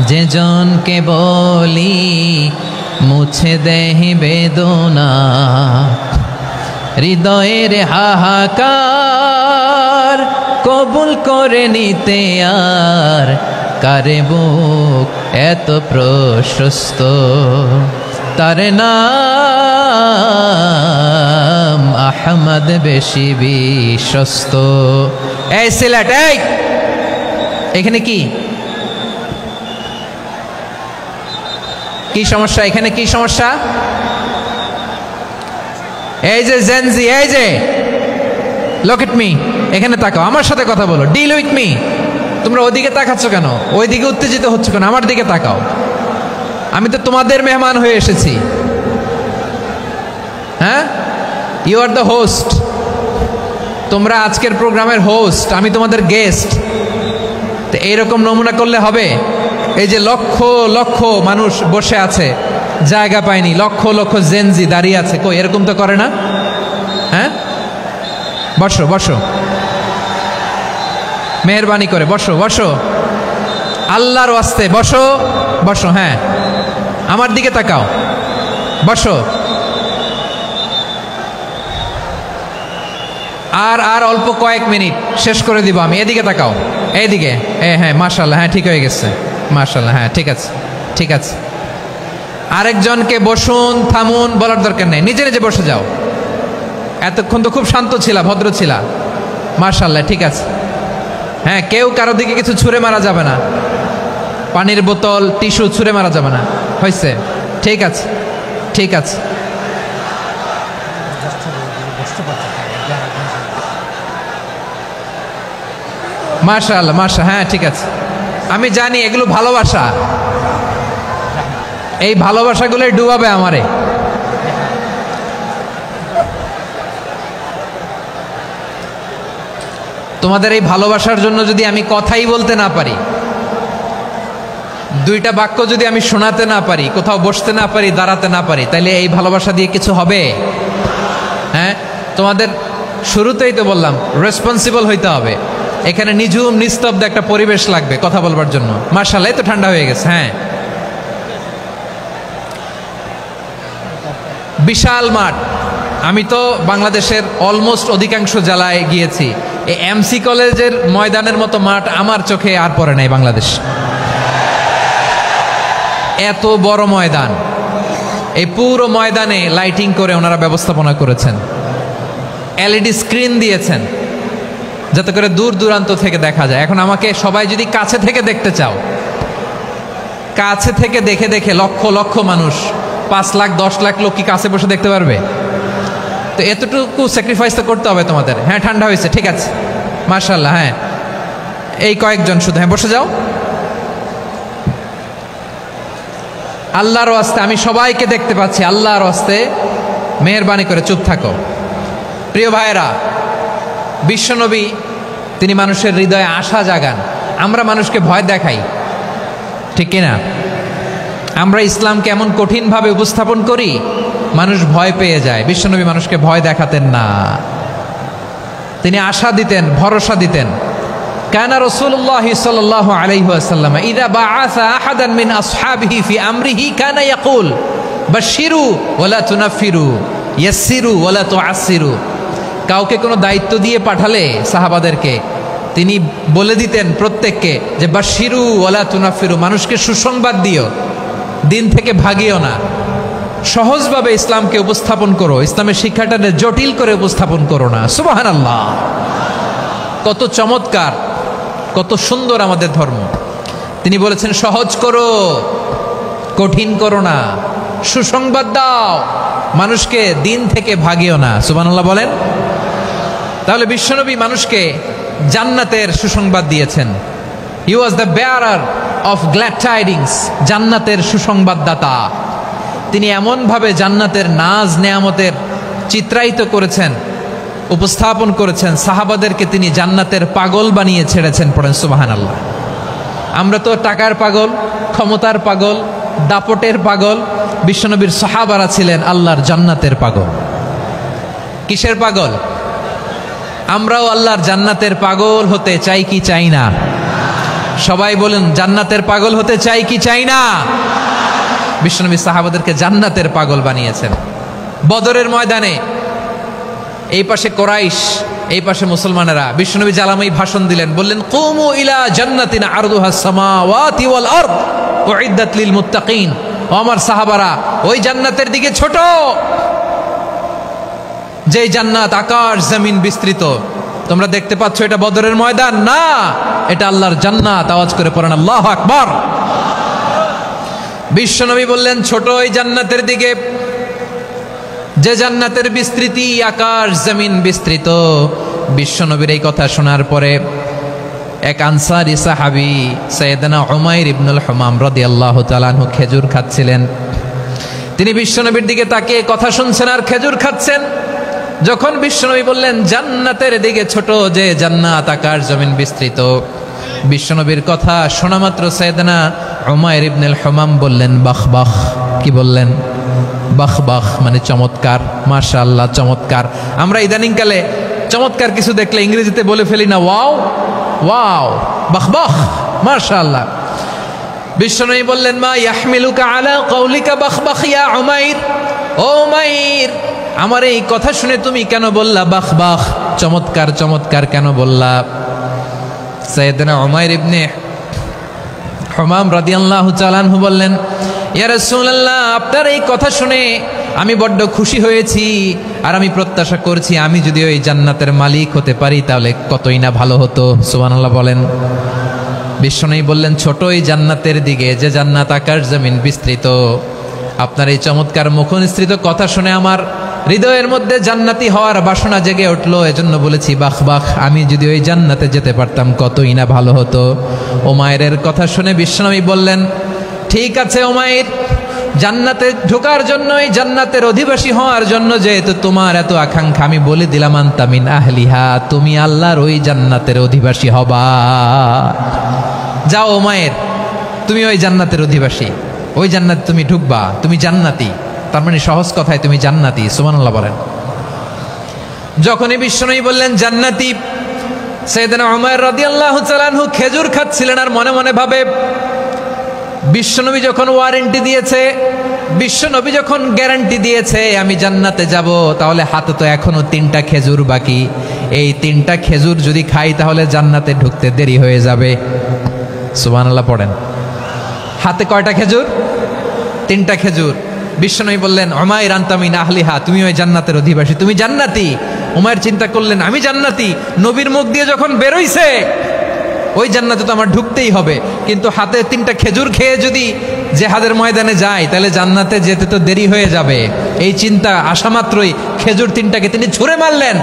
যে জনকে বলি মুছে দেহি বেদনা, হৃদয়ের হাহাকার কবুল করে নিতে আর কারে বুক এত প্রশস্ত। তার নাম আহমদ, বেশি বিশ্বস্ত। এই সিলেট, এই এখানে কি কি সমস্যা? এখানে কি সমস্যা? এই যে জেনজি, এই যে লুক এট মি, এখানে তাকাও, আমার সাথে কথা বলো, ডিল উইথ মি। তোমরা ওইদিকে তাকাচ্ছ কেন? ওইদিকে উত্তেজিত হচ্ছে কেন? আমার দিকে তাকাও। আমি তো তোমাদের মেহমান হয়ে এসেছি। হ্যাঁ, ইউ আর দ্য হোস্ট। তোমরা আজকের প্রোগ্রামের হোস্ট, আমি তোমাদের গেস্ট। তো এইরকম নমুনা করলে হবে? এই যে লক্ষ লক্ষ মানুষ বসে আছে, জায়গা পায়নি, লক্ষ লক্ষ জেনজি দাঁড়িয়ে আছে, কই এরকম তো করে না? হ্যাঁ, বসো বসো, মেহরবানি করে বসো বসো, আল্লাহর ওয়াস্তে বসো বসো। হ্যাঁ, আমার দিকে তাকাও, বসো। আর আর অল্প কয়েক মিনিট, শেষ করে দিব আমি। এদিকে তাকাও, এইদিকে। হ্যাঁ, মাশাআল্লাহ, হ্যাঁ ঠিক হয়ে গেছে, মাশাআল্লাহ, হ্যাঁ ঠিক আছে ঠিক আছে। আরেকজনকে বসুন, থামুন বলার দরকার নেই, নিজে নিজে বসে যাও। এতক্ষণ তো খুব শান্ত ছিলা, ভদ্র ছিলা, মাশাআল্লাহ ঠিক আছে। হ্যাঁ, কেউ কারো দিকে কিছু ছুঁড়ে মারা যাবে না। পানির বোতল টিস্যু ছুঁড়ে মারা যাবে না, হয়েছে? ঠিক আছে, ঠিক আছে। মাশাআল্লাহ, হ্যাঁ ঠিক আছে। আমি জানি এগুলো ভালোবাসা, এই ভালোবাসাগুলোই ডুবাবে আমারে। তোমাদের এই ভালোবাসার জন্য যদি আমি কথাই বলতে না পারি, দুইটা বাক্য যদি আমি শোনাতে না পারি, কোথাও বসতে না পারি, দাঁড়াতে না পারি, তাহলে এই ভালোবাসা দিয়ে কিছু হবে? হ্যাঁ, তোমাদের শুরুতেই তো বললাম রেসপন্সিবল হইতে হবে। এখানে নিঝুম নিস্তব্ধ একটা পরিবেশ লাগবে কথা বলবার জন্য। মাশাআল্লাহ, তো ঠান্ডা হয়ে গেছে। হ্যাঁ, বিশাল মাঠ। আমি তো বাংলাদেশের অলমোস্ট অধিকাংশ জেলায় গিয়েছি, এই এমসি কলেজের ময়দানের মতো মাঠ আমার চোখে আর পড়ে নাই বাংলাদেশ। এত বড় ময়দান, এই পুরো ময়দানে লাইটিং করে ওনারা ব্যবস্থাপনা করেছেন, এলইডি স্ক্রিন দিয়েছেন যাতে করে দূর দূরান্ত থেকে দেখা যায়। এখন আমাকে সবাই যদি কাছে থেকে দেখতে চাও, কাছে থেকে দেখে দেখে লক্ষ লক্ষ মানুষ, 5 লাখ 10 লাখ লোক কি কাছে বসে দেখতে পারবে? তো এতটুকু স্যাক্রিফাইস তো করতে হবে তোমাদের। হ্যাঁ, ঠান্ডা হয়েছে, ঠিক আছে, মাশাআল্লাহ। হ্যাঁ, এই কয়েকজন শুধু, হ্যাঁ বসে যাও। আল্লাহর ওয়াস্তে আমি সবাইকে দেখতে পাচ্ছি, আল্লাহর ওয়াস্তে মেহেরবানি করে চুপ থাকো। প্রিয় ভাইয়েরা, বিশ্বনবী তিনি মানুষের হৃদয়ে আশা জাগান। আমরা মানুষকে ভয় দেখাই, ঠিক কিনা? আমরা ইসলামকে এমন কঠিনভাবে উপস্থাপন করি, মানুষ ভয় পেয়ে যায়। বিশ্বনবী মানুষকে ভয় দেখাতেন না, তিনি আশা দিতেন, ভরসা দিতেন। কানা রাসূলুল্লাহ সাল্লাল্লাহু আলাইহি ওয়াসাল্লাম ইযা বাআসা আহাদান মিন আসহাবিহি ফি আমরিহি কানা ইয়াকুল বাশশিরু ওয়ালা তুনাফিরু ইয়াসসিরু ওয়ালা তুআসসিরু। কাউকে কোনো দায়িত্ব দিয়ে পাঠালে সাহাবাদেরকে তিনি বলে দিতেন প্রত্যেককে যে বাশশিরু ওয়ালা তুনাফিরু, মানুষকে সুসংবাদ দিও, দিন থেকে ভাগিও না, সহজভাবে ইসলামকে উপস্থাপন করো, ইসলামের শিক্ষাটা জটিল করে উপস্থাপন করো না। সুবহানাল্লাহ, কত চমৎকার, কত সুন্দর আমাদের ধর্ম। তিনি বলেছেন সহজ করো, কঠিন করো না, সুসংবাদ দাও, মানুষকে দিন থেকে ভাগিও না। সুবহানাল্লাহ বলেন। তাহলে বিশ্বনবী মানুষকে জান্নাতের সুসংবাদ দিয়েছেন। He was the bearer of glad tidings, জান্নাতের সুসংবাদদাতা। তিনি এমনভাবে জান্নাতের নাজ নেয়ামতের চিত্রায়িত করেছেন, উপস্থাপন করেছেন, সাহাবাদেরকে তিনি জান্নাতের পাগল বানিয়ে ছেড়েছেন। পড়েন সুবহানাল্লাহ। আমরা তো টাকার পাগল, ক্ষমতার পাগল, দাপটের পাগল। বিশ্বনবীর সাহাবারা ছিলেন আল্লাহর জান্নাতের পাগল। কিসের পাগল? আমরাও আল্লাহর জান্নাতের পাগল হতে চাই কি চাই না? সবাই বলেন, জান্নাতের পাগল হতে চাই কি চাই না? বিশ্বনবী সাহাবাদেরকে জান্নাতের পাগল বানিয়েছেন। বদরের ময়দানে এই পাশে কোরাইশ, এই পাশে মুসলমানেরা। বিশ্বনবী জালামাই ভাষণ দিলেন, বললেন কুমু ইলা জান্নাতিন আরদুহাস সামাওয়াতি ওয়াল আরদ উইদ্দাত লিল মুত্তাকিন। ও আমার সাহাবারা, ওই জান্নাতের দিকে ছোট, যেই জান্নাত আকাশ জমিন বিস্তৃত। তোমরা দেখতে পাচ্ছ এটা বদরের ময়দান না, এটা আল্লাহর জান্নাত। আওয়াজ করে পড়েন আল্লাহু আকবার। বিশ্বনবী বললেন ছোট ওই জান্নাতের দিকে, যে জান্নাতের বিস্তৃতি আকাশ জমিন বিস্তৃত। বিশ্বনবীর এই কথা শোনার পরে এক আনসারী সাহাবী সাইয়েদনা উমাইর ইবনুল হুমাম রাদিয়াল্লাহু তাআলা আনহু খেজুর খাচ্ছিলেন। তিনি বিশ্বনবীর দিকে তাকিয়ে কথা শুনছেন আর খেজুর খাচ্ছেন। যখন বিশ্বনবী বললেন জান্নাতের দিকে ছোট, যে জান্নাত আকাশ জমিন বিস্তৃত, বিশ্বনবীর কথা শোনা মাত্র সাইয়েদনা উমাইর ইবনুল হুমাম বললেন বাহ বাহ। কি বললেন? বাহ বাহ, মানে চমৎকার, মাশাআল্লাহ চমৎকার। আমরা ইদানিংকালে চমৎকার কিছু দেখলে ইংরেজিতে বলে ফেলি না ওয়াও ওয়াও, বাহ বাহ, মাশাআল্লাহ। বিশ্বনবী বললেন মা ইয়াহমিলুকা আলা কওলিকা বাহ বাহ ইয়া উমাইর। ও উমাইর, আমার এই কথা শুনে তুমি কেন বললা বাহ বাহ, চমৎকার চমৎকার কেন বললা? সাইয়েদনা উমাইর ইবনে হুমাম রাদিয়াল্লাহু তাআলা আনহু বললেন ইয়া রাসূলুল্লাহ, আপনার এই কথা শুনে আমি বড্ড খুশি হয়েছি, আর আমি প্রত্যাশা করছি আমি যদি ওই জান্নাতের মালিক হতে পারি তাহলে কতই না ভালো হতো। সুবহানাল্লাহ বলেন। বিশ্বনবী বললেন, ছোট এই জান্নাতের দিকে, যে জান্নাত আকাশ জমিন বিস্তৃত। আপনার এই চমৎকার মুখনিসৃত কথা শুনে আমার হৃদয়ের মধ্যে জান্নাতি হওয়ার বাসনা জেগে উঠলো। এজন্য বলেছি, বাহ বাহ, আমি যদি ওই জান্নাতে যেতে পারতাম কতই না ভালো হতো। উমাইরের কথা শুনে বিশ্বনবী বললেন, ঠিক আছে উমাইর, জান্নাতে ঢোকার জন্য, এই জান্নাতের অধিবাসী হওয়ার জন্য যেহেতু তোমার এত আকাঙ্ক্ষা, আমি বলে দিলাম, আনতা মিন আহলিহা, তুমি আল্লাহর ওই জান্নাতের অধিবাসী হবা। যাও উমাইর, তুমি ওই জান্নাতের অধিবাসী, ওই জান্নাতে তুমি ঢুকবা, তুমি জান্নাতি। তার মানে সহজ কথায় তুমি জান্নাতি। সুবহানাল্লাহ বলেন। যখনই বিশ্বনবী বললেন জান্নাতি, সাইয়েদনা উমর রাদিয়াল্লাহু তাআলা আনহু খেজুর খাচ্ছিলেন আর মনে মনে ভাবে, বিশ্বনবী যখন ওয়ারেন্টি দিয়েছে, বিশ্বনবী যখন গ্যারান্টি দিয়েছে আমি জান্নাতে যাব, তাহলে হাতে তো এখনো 3টা খেজুর বাকি। এই 3টা খেজুর যদি খাই তাহলে জান্নাতে ঢুকতে দেরি হয়ে যাবে। সুবহানাল্লাহ পড়েন। হাতে কয়টা খেজুর? 3টা খেজুর। বিশ্বনবী বললেন, উমাইর আনতা মিন আহলিহা, তুমি ওই জান্নাতের অধিবাসী, তুমি জান্নাতি। উমাইর চিন্তা করলেন, আমি জান্নাতি, নবীর মুখ দিয়ে যখন বেরোইছে ওই জান্নাতে তো আমার ঢুকতেই হবে, কিন্তু হাতে 3টা খেজুর খেয়ে যদি জিহাদের ময়দানে যাই তাহলে জান্নাতে যেতে তো দেরি হয়ে যাবে। এই চিন্তা আসা মাত্রই খেজুর 3টাকে তিনি ছুঁড়ে মারলেন,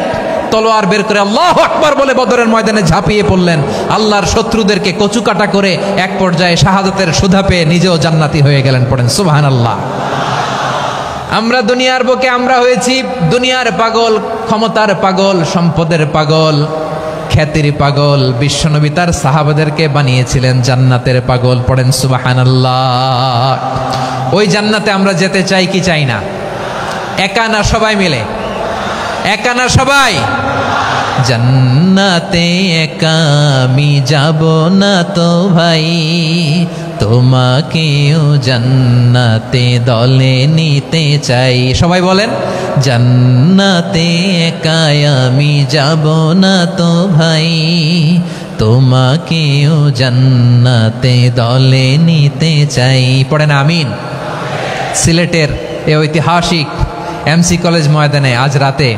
তলোয়ার বের করে আল্লাহু আকবার বলে বদরের ময়দানে ঝাঁপিয়ে পড়লেন। আল্লাহর শত্রুদেরকে কচুকাটা করে এক পর্যায়ে শাহাদাতের সুধা পেয়ে নিজেও জান্নাতি হয়ে গেলেন। পড়েন সুবহানাল্লাহ। আমরা দুনিয়ার বুকে আমরা হয়েছি দুনিয়ার পাগল, ক্ষমতার পাগল, সম্পদের পাগল, খ্যাতির পাগল। বিশ্বনবী তার সাহাবাদেরকে বানিয়েছিলেন জান্নাতের পাগল। পড়েন সুবহানাল্লাহ। ওই জান্নাতে আমরা যেতে চাই কি চাই না? একা না সবাই মিলে? একা না সবাই? জান্নাতে একা আমি যাব না তো ভাই, তোমাকেও জান্নাতে দলে নিতে চাই। সবাই বলেন, জান্নাতে একা আমি যাব না তো ভাই, তোমাকেও জান্নাতে দলে নিতে চাই। পড়েন আমিন। সিলেটের এই ঐতিহাসিক এমসি কলেজ ময়দানে আজ রাতে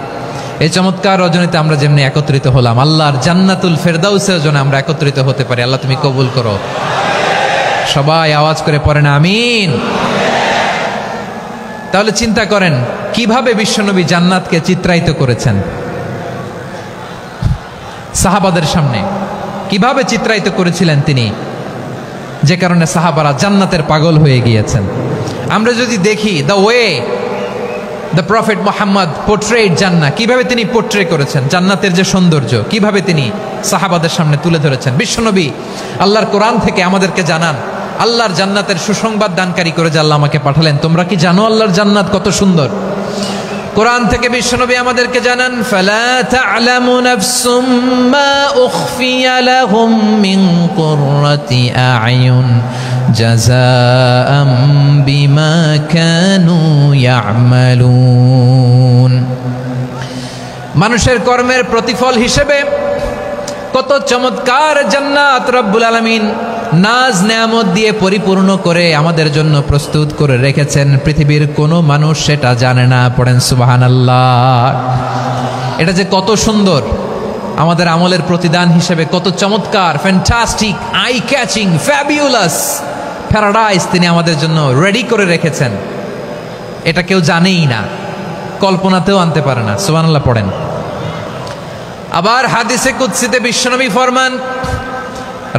এই চমৎকার রজনীতে আমরা যেমনি একত্রিত হলাম, আল্লাহর জান্নাতুল ফেরদাউসের জন্য আমরা একত্রিত হতে পারি। আল্লাহ তুমি কবুল করো। সবাই আওয়াজ করে পড়েন আমিন। তাহলে চিন্তা করেন কিভাবে বিশ্বনবী জান্নাতকে চিত্রায়িত করেছেন সাহাবাদের সামনে, কিভাবে চিত্রায়িত করেছিলেন তিনি, যে কারণে সাহাবারা জান্নাতের পাগল হয়ে গিয়েছেন। আমরা যদি দেখি the way the prophet Muhammad portrait জান্নাত, কিভাবে তিনি পোর্ট্রে করেছেন জান্নাতের যে সৌন্দর্য, কিভাবে তিনি সাহাবাদের সামনে তুলে ধরেছেন। বিশ্বনবী আল্লাহর কোরআন থেকে আমাদেরকে জানান, আল্লাহর জান্নাতের সুসংবাদ দানকারী করে যে আল্লাহ আমাকে পাঠালেন। তোমরা কি জানো আল্লাহর জান্নাত কত সুন্দর? কোরআন থেকে বিশ্বনবী আমাদেরকে জানান, ফালা তা'লামু নাফসুম মা উখফিয়া লাহুম মিন কুররাতি আ'য়ুন জাযাআম বিমা কানু ইয়া'মালুন। মানুষের কর্মের প্রতিফল হিসেবে কত চমৎকার জান্নাত রব্বুল আলামিন নাজ নেয়ামত দিয়ে পরিপূর্ণ করে আমাদের জন্য প্রস্তুত করে রেখেছেন। পৃথিবীর কোনো মানুষ সেটা জানে না। পড়েন সুবহানাল্লাহ। এটা যে কত সুন্দর, আমাদের আমলের প্রতিদান হিসেবে কত চমৎকার, fantastic, eye catching, fabulous paradise তিনি আমাদের জন্য রেডি করে রেখেছেন। এটা কেউ জানেই না, কল্পনাতেও আনতে পারে না। সুবহানাল্লাহ পড়েন। আবার হাদিসে কুদসিতে বিশ্বনবী ফরমান,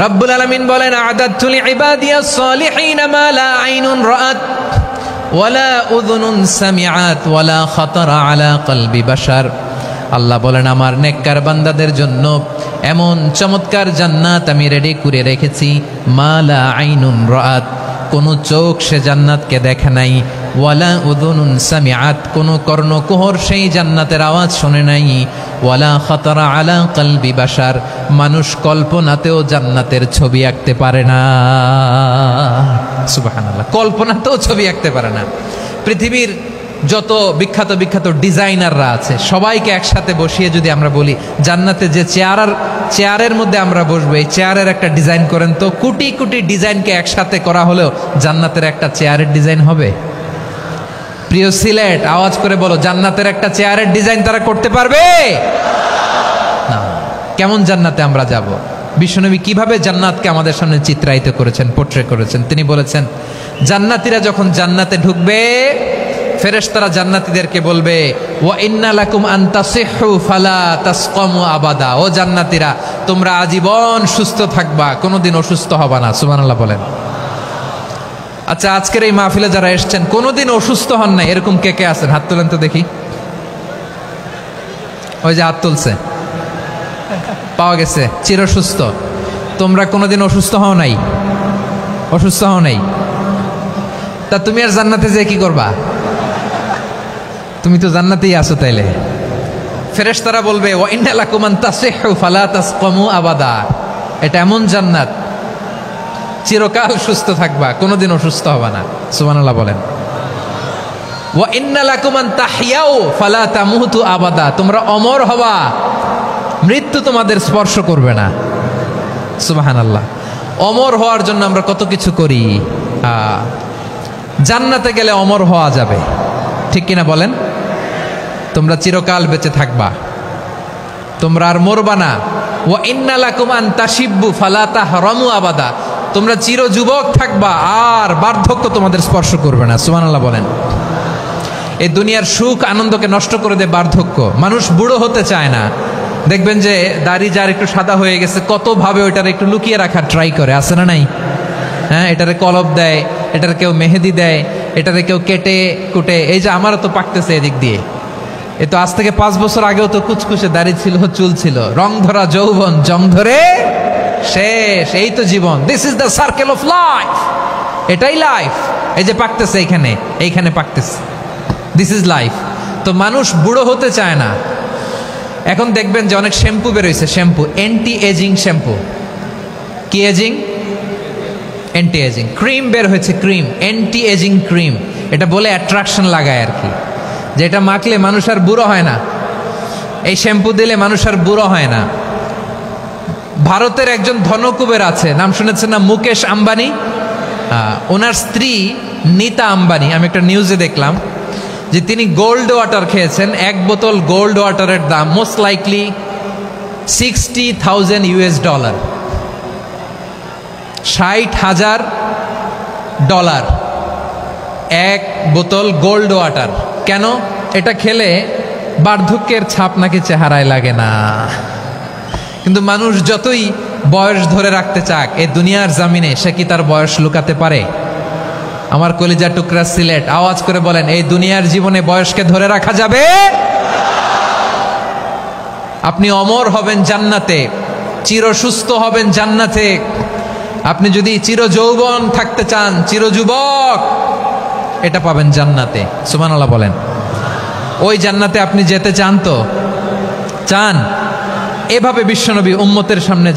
রব্বুল আলামিন বলেন, আ'দাদতু লিইবাদিয়াস সালিহিন মা লা আইনুন রাআত ওয়ালা উযুনুন সামিআত ওয়ালা খাতারা আলা কলবি বাশার। আল্লাহ বলেন, আমার নেককার বান্দাদের জন্য এমন চমৎকার জান্নাত আমি রেডি করে রেখেছি, মা লা আইনুন রাআত, কোন চোখ সে জান্নাতকে দেখে নাই, ওয়ালা উযুনুন সামিআত, কোন কর্ণকুহর সেই জান্নাতের আওয়াজ শুনে নাই, ওয়ালা খাতারা আলা কলবি বাশার, মানুষ কল্পনাতেও জান্নাতের ছবি আঁকতে পারে না। সুবহানাল্লাহ, কল্পনাতেও ছবি আঁকতে পারে না। পৃথিবীর যত বিখ্যাত বিখ্যাত ডিজাইনাররা আছে সবাইকে একসাথে বসিয়ে যদি আমরা বলি জান্নাতে যে চেয়ারের মধ্যে আমরা বসবো, এই চেয়ারের একটা ডিজাইন করেন তো, কোটি কোটি ডিজাইনকে একসাথে করা হলেও জান্নাতের একটা চেয়ারের ডিজাইন হবে? প্রিয় সিলেট, আওয়াজ করে বলো, জান্নাতের একটা চেয়ারের ডিজাইন তারা করতে পারবে না। কেমন জান্নাতে আমরা যাব? বিশ্বনবী কিভাবে জান্নাতকে আমাদের সামনে চিত্রায়িত করেছেন, পোট্রে করেছেন। তিনি বলেছেন, জান্নাতীরা যখন জান্নাতে ঢুকবে, ফেরেশতারা জান্নাতীদেরকে বলবে, ওয়া ইন্না লাকুম আন তাসিহু ফালা তাসকামু আবাদা। ও জান্নাতীরা, তোমরা আজীবন সুস্থ থাকবা, কোনোদিন অসুস্থ হবা না। সুবহানাল্লাহ বলেন। আচ্ছা, আজকের এই মাহফিলে যারা এসেছেন কোনোদিন অসুস্থ হন নাই, এরকম কে কে আছেন? হাত তোলেন তো দেখি। ওই যে হাত তুলছে, পাওয়া গেছে, চিরসুস্থ। তোমরা কোনোদিন অসুস্থ হও নাই? অসুস্থ হও নাই? তা তুমি আর জান্নাতে যে কি করবা? তুমি তো জান্নাতেই আছো তাইলে। ফেরেশতারা বলবে, ওয়া ইন্না লাকুম আন তাসিহু ফালা তাসকামু আবাদা। এটা এমন জান্নাত, চিরকাল সুস্থ থাকবা, কোনোদিন অসুস্থ হবা না। সুবহানাল্লাহ বলেন। ওয়া ইন্না লাকুম আন তাহইয়াউ ফালা তামুতু আবাদা। তোমরা অমর হবা, মৃত্যু তোমাদের স্পর্শ করবে না। সুবহানাল্লাহ। অমর হওয়ার জন্য আমরা কত কিছু করি। জান্নাতে গেলে অমর হওয়া যাবে, ঠিক কিনা বলেন? তোমরা চিরকাল বেঁচে থাকবা, তোমরা আর মরবা না। ওয়া ইন্না লাকুম আন তাশিব্বু ফালা তাহরামু আবাদা। তোমরা চির যুবক থাকবা, আর বার্ধক্য তোমাদের স্পর্শ করবে না। সুবহানাল্লাহ বলেন। এই দুনিয়ার সুখ আনন্দকে নষ্ট করে দেয় বার্ধক্য। মানুষ বুড়ো হতে চায় না। দেখবেন যে দাড়ি যার একটু সাদা হয়ে গেছে, কত ভাবে ওইটার একটু লুকিয়ে রাখার ট্রাই করে, আছে না নাই? হ্যাঁ, এটারে কলব দেয়, এটার কেউ মেহেদি দেয়, এটারে কেউ কেটে কুটে। এই যে আমারও তো পাকতেছে এদিক দিয়ে, এ তো আজ থেকে 5 বছর আগেও তো কুচকুচে দাড়ি ছিল, চুল ছিল, রং ধরা যৌবন, জং ধরে শেষ। এই তো জীবন। This is the circle of life. এটাই লাইফ। এই যে পাকতেছে এইখানে, এইখানে পাকতেছে, দিস ইজ লাইফ। তো মানুষ বুড়ো হতে চায় না। এখন দেখবেন যে অনেক শ্যাম্পু বেরোইছে, শ্যাম্পু, অ্যান্টি এজিং শ্যাম্পু। কি এজিং? Anti aging. ক্রিম বের হয়েছে, ক্রিম, অ্যান্টি এজিং ক্রিম। এটা বলে অ্যাট্রাকশন লাগায় আর কি, যে এটা মাখলে মানুষ আর বুড়ো হয় না, এই শ্যাম্পু দিলে মানুষ আর বুড়ো হয় না। ভারতের একজন ধনকুবের আছে, নাম শুনেছেন না? মুকেশ আম্বানি। ওনার স্ত্রী নীতা আম্বানি, আমি একটা নিউজে দেখলাম যে তিনি গোল্ড ওয়াটার খেয়েছেন। 1 বোতল গোল্ড ওয়াটারের দাম মোস্ট লাইকলি $60,000, $60,000 1 বোতল গোল্ড ওয়াটার। কেন? এটা খেলে বার্ধক্যের ছাপ নাকি চেহারায় লাগে না। কিন্তু মানুষ যতই বয়স ধরে রাখতে চাক এই দুনিয়ার জামিনে, সে কি তার বয়স লুকাতে পারে? আমার কলিজা টুকরা সিলেট, আওয়াজ করে বলেন, এই দুনিয়ার জীবনে বয়সকে ধরে রাখা যাবে? আপনি অমর হবেন জান্নাতে, চির সুস্থ হবেন জান্নাতে। আপনি যদি চির যৌবন থাকতে চান, চির যুবক, এটা পাবেন জান্নাতে। সুবহানাল্লাহ বলেন। ওই জান্নাতে আপনি যেতে চান তো? চান? এভাবে বিশ্বনবী উম্মতের সামনে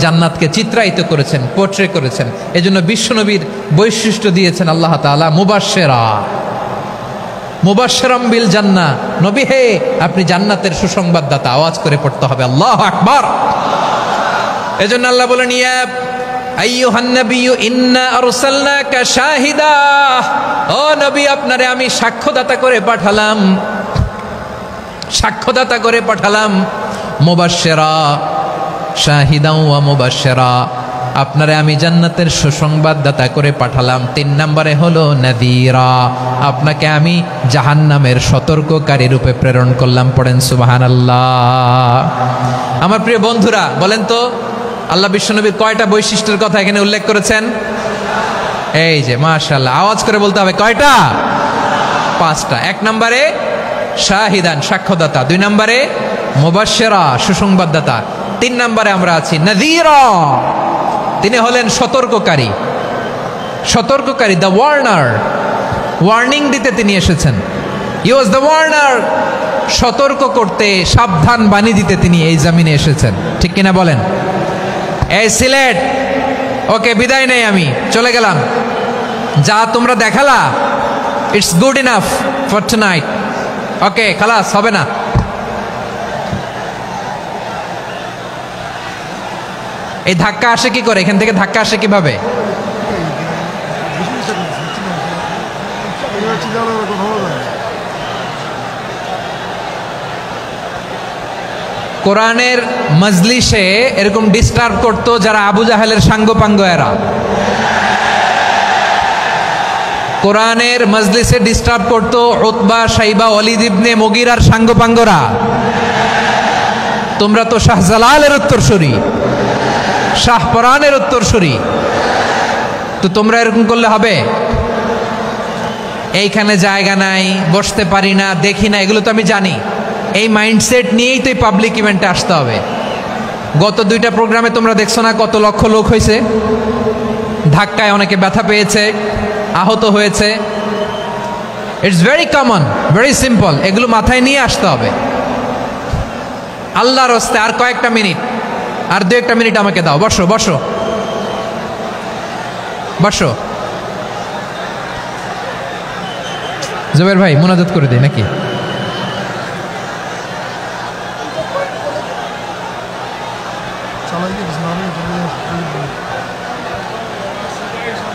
জান্নাতকে চিত্রায়িত করেছেন, পোট্রে করেছেন। এজন্য বিশ্বনবীর বৈশিষ্ট্য দিয়েছেন আল্লাহ তাআলা মুবাশশিরা, মুবাশশিরাম বিল জান্নাহ। নবী হে, আপনি জান্নাতের সুসংবাদদাতা। আওয়াজ করে পড়তে হবে আল্লাহু আকবার। এজন্য আল্লাহ বলেন, ইয়া আইয়ুহান নাবিয়্যু ইন্না আরসালনাকা শাহিদা। ও নবী, আপনারে আমি সাক্ষ্যদাতা করে পাঠালাম, সাক্ষ্যদাতা করে পাঠালাম। মুবাশশিরা, শাহিদাও ওয়া মুবাশশিরা, আপনারে আমি জান্নাতের সুসংবাদদাতা করে পাঠালাম। 3 নম্বরে হলো নাযীরা, আপনাকে আমি জাহান্নামের সতর্ককারী রূপে প্রেরণ করলাম। পড়েন সুবহানাল্লাহ। আমার প্রিয় বন্ধুরা, বলেন তো আল্লাহ বিশ্বনবীর কয়টা বৈশিষ্ট্যের কথা এখানে উল্লেখ করেছেন? এই যে মাশাআল্লাহ, আওয়াজ করে বলতে হবে, কয়টা? 5টা। 1 নম্বরে শাহিদান, সাক্ষ্যদাতা। 2 নম্বরে মুবাশশিরা, সুসংবাদদাতা। 3 নম্বরে আমরা আছি নাযীরা, তিনি হলেন সতর্ককারী। সতর্ককারী, দ্য ওয়ার্নার, ওয়ার্নিং দিতে তিনি এসেছেন। হি ওয়াজ দ্য ওয়ার্নার, সতর্ক করতে, সাবধান বাণী দিতে তিনি এই জমিনে এসেছেন। ঠিক কিনা বলেন? এই সিলেট, ওকে, বিদায় নেই, আমি চলে গেলাম। যা তোমরা দেখালা, it's good enough for tonight. Okay, খালাস, হবে না। এই ধাক্কা আসে কি করে? এখান থেকে ধাক্কা আসে কিভাবে? কোরআনের মজলিসে এরকম ডিস্টার্ব করতো যারা আবু জাহেলের সাঙ্গপাঙ্গ এরা। কোরআনের মজলিসে ডিস্টার্ব করতো উতবা, শাইবা, ওয়ালিদ ইবনে মুগীরার সাঙ্গপাঙ্গরা। তোমরা তো শাহজালালের উত্তরসূরি, শাহপরানের উত্তরসূরি, তো তোমরা এরকম করলে হবে? এইখানে জায়গা নাই, বসতে পারি না, দেখি না, এগুলো তো আমি জানি। এই মাইন্ডসেট নিয়েই তো এই পাবলিক ইভেন্টে আসতে হবে। গত 2টা প্রোগ্রামে তোমরা দেখছো না কত লক্ষ লোক হয়েছে, ধাক্কায় অনেকে ব্যথা পেয়েছে, আহত হয়েছে। It's very common, very simple. এগুলো মাথায় নিয়ে আসতে হবে। আল্লাহর হস্তে আর কয়েকটা মিনিট, আর 2-1 মিনিট আমাকে দাও। বসো বসো বসো। জুবের ভাই মুনাজাত করে দিই নাকি?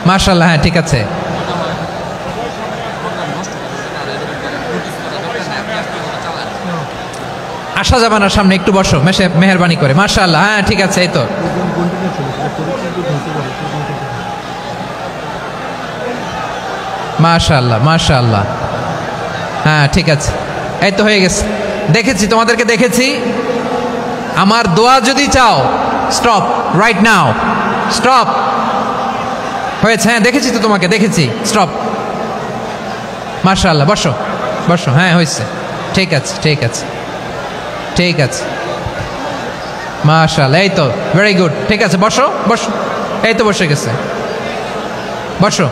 মাশাআল্লাহ, হ্যাঁ ঠিক আছে। আসা যাবে না সামনে, একটু বসো মেহেরবানি করে। মাশাআল্লাহ, হ্যাঁ ঠিক আছে। এই তো মাশাআল্লাহ মাশাআল্লাহ, হ্যাঁ ঠিক আছে। এই তো হয়ে গেছে। দেখেছি, তোমাদেরকে দেখেছি। আমার দোয়া যদি চাও, স্টপ রাইট নাও, স্টপ। হয়েছে, হ্যাঁ দেখেছি তো তোমাকে, দেখেছি। স্টপ। মাশাআল্লাহ, বসো বসো। হ্যাঁ হয়েছে, ঠিক আছে ঠিক আছে ঠিক আছে। মাশাআল্লাহ, এই তো ভেরি গুড, ঠিক আছে। বসো বসো। এই তো বসে গেছে, বসো।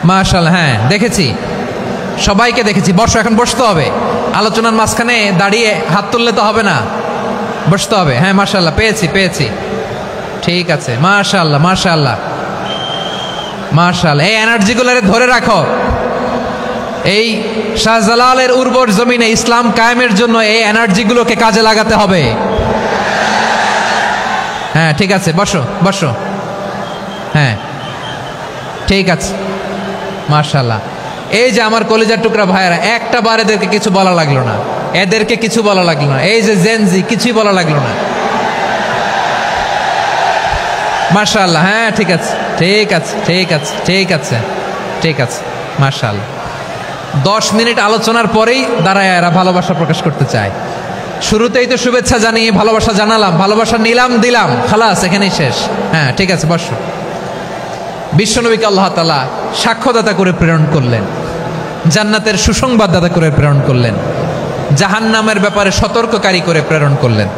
মাশাআল্লাহ, হ্যাঁ দেখেছি, সবাইকে দেখেছি। বসো, এখন বসতে হবে। আলোচনার মাঝখানে দাঁড়িয়ে হাত তুললে তো হবে না, বসতে হবে। হ্যাঁ মাশাআল্লাহ, পেয়েছি পেয়েছি, ঠিক আছে। মাশাআল্লাহ মাশাআল্লাহ মাশাআল্লাহ। এই এনার্জিগুলোরে ধরে রাখো। এই শাহজালালের উর্বর জমিনে ইসলাম কায়েমের জন্য এই এনার্জিগুলোকে কাজে লাগাতে হবে। হ্যাঁ ঠিক আছে, বসো বসো। হ্যাঁ ঠিক আছে, মাশাআল্লাহ। এই যে আমার কলিজার টুকরা ভাইয়েরা, একটা বার এদেরকে কিছু বলা লাগলো না, এদেরকে কিছু বলা লাগলো না। এই যে জেনজি, কিছুই বলা লাগলো না। মাশাআল্লাহ, হ্যাঁ ঠিক আছে ঠিক আছে ঠিক আছে ঠিক আছে ঠিক আছে। মাশাআল্লাহ। 10 মিনিট আলোচনার পরেই দাঁড়ায় এরা ভালোবাসা প্রকাশ করতে চায়। শুরুতেই তো শুভেচ্ছা জানিয়ে ভালোবাসা জানালাম, ভালোবাসা নিলাম, দিলাম, খালাস, এখানেই শেষ। হ্যাঁ ঠিক আছে, বসো। বিশ্বনবীকে আল্লাহ তাআলা সাক্ষ্যদাতা করে প্রেরণ করলেন, জান্নাতের সুসংবাদদাতা করে প্রেরণ করলেন, জাহান্নামের ব্যাপারে সতর্ককারী করে প্রেরণ করলেন।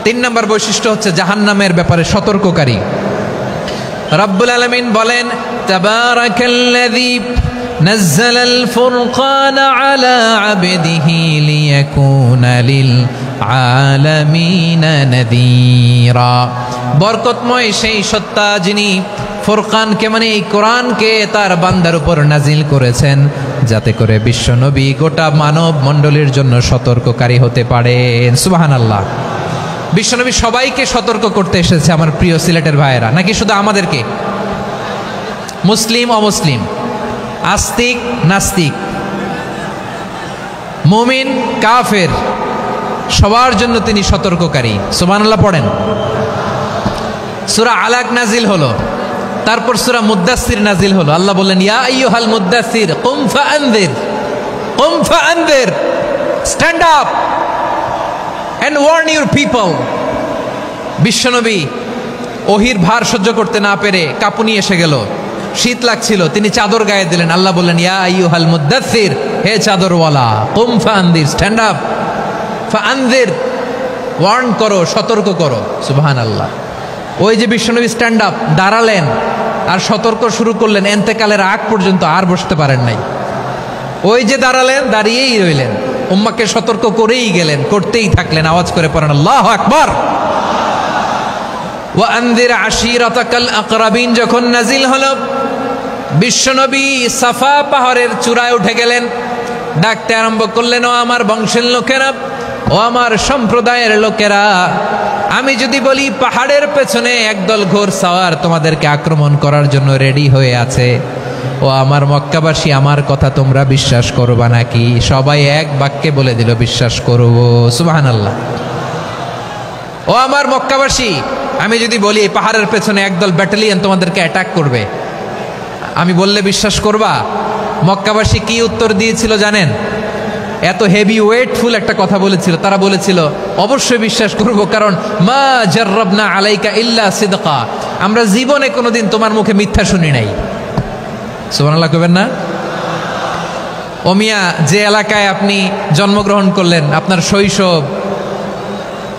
3 নম্বর বৈশিষ্ট্য হচ্ছে জাহান্নামের ব্যাপারে সতর্ককারী। রব্বুল আলামিন বলেন, তাবারাকাল্লাযী নাযালাল ফুরকানা আলা আবদিহি লিয়াকুনা লিল আলামিনা নাযীরা। বরকতময় সেই সত্তা যিনি ফুরকানকে, মানে এই কোরআনকে তার বান্দার উপর নাজিল করেছেন, যাতে করে বিশ্বনবী গোটা মানব মণ্ডলীর জন্য সতর্ককারী হতে পারেন। সুবহানাল্লাহ। বিশ্বনবী সবাইকে সতর্ক করতে এসেছে, আমার প্রিয় সিলেটের ভাইয়েরা, নাকি শুধু আমাদেরকে? মুসলিম অমুসলিম, আস্তিক নাস্তিক, মুমিন কাফের, সবার জন্য তিনি সতর্ককারী। সুবহানাল্লাহ পড়েন। সূরা আলাক নাজিল হলো, তারপর সূরা মুদ্দাসসির নাজিল হলো। আল্লাহ বললেন, ইয়া আইয়ুহাল মুদ্দাসসির কুম ফাআনযির, কুম ফাআনযির, stand up and warn your people. বিশ্বনবী ওহির ভার সহ্য করতে না পেরে কাঁপুনি এসে গেল, শীত লাগছিল, তিনি চাদর গায়ে দিলেন। আল্লাহ বললেন, ইয়া আইয়ুহাল মুদ্দাসসির, হে চাদরওয়ালা, কুম ফাআনযির, স্ট্যান্ড আপ, ফাআনযির, ওয়ার্ন করো, সতর্ক করো। সুবহানাল্লাহ। ওই যে বিশ্বনবী স্ট্যান্ড আপ, দাঁড়ালেন আর সতর্ক শুরু করলেন, এন্তেকালের আগ পর্যন্ত আর বসতে পারেন নাই। ওই যে দাঁড়ালেন, দাঁড়িয়েই রইলেন, উম্মাকে সতর্ক করেই গেলেন, করতেই থাকলেন। আওয়াজ করে পড়েন আল্লাহু আকবার। ওয়া আনযির আশীরাতাকাল আকরাবিন যখন নাজিল হলো, বিশ্বনবী সাফা পাহাড়ের চূড়ায় উঠে গেলেন, ডাকতে আরম্ভ করলেন, ও আমার বংশের লোকেরা, ও আমার সম্প্রদায়ের লোকেরা, আমি যদি বলি পাহাড়ের পেছনে একদল ঘোড়সাওয়ার তোমাদেরকে আক্রমণ করার জন্য রেডি হয়ে আছে, ও আমার মক্কাবাসী, আমার কথা তোমরা বিশ্বাস করবা নাকি? সবাই এক বাক্যে বলে দিল বিশ্বাস করব। সুবহানাল্লাহ। ও আমার মক্কাবাসী, আমি যদি বলি এই পাহাড়ের পেছনে একদল ব্যাটালিয়ন তোমাদেরকে অ্যাটাক করবে, আমি বললে বিশ্বাস করবা? মক্কাবাসী কি উত্তর দিয়েছিল জানেন? এত হেভি ওয়েটফুল একটা কথা বলেছিল। তারা বলেছিল অবশ্যই বিশ্বাস করব, কারণ মা জাররাবনা আলাইকা ইল্লা সিদকা, আমরা জীবনে কোনোদিন তোমার মুখে মিথ্যা শুনি নাই। সুবহানাল্লাহ কইবেন না? ও মিয়া, যে এলাকায় আপনি জন্মগ্রহণ করলেন, আপনার শৈশব,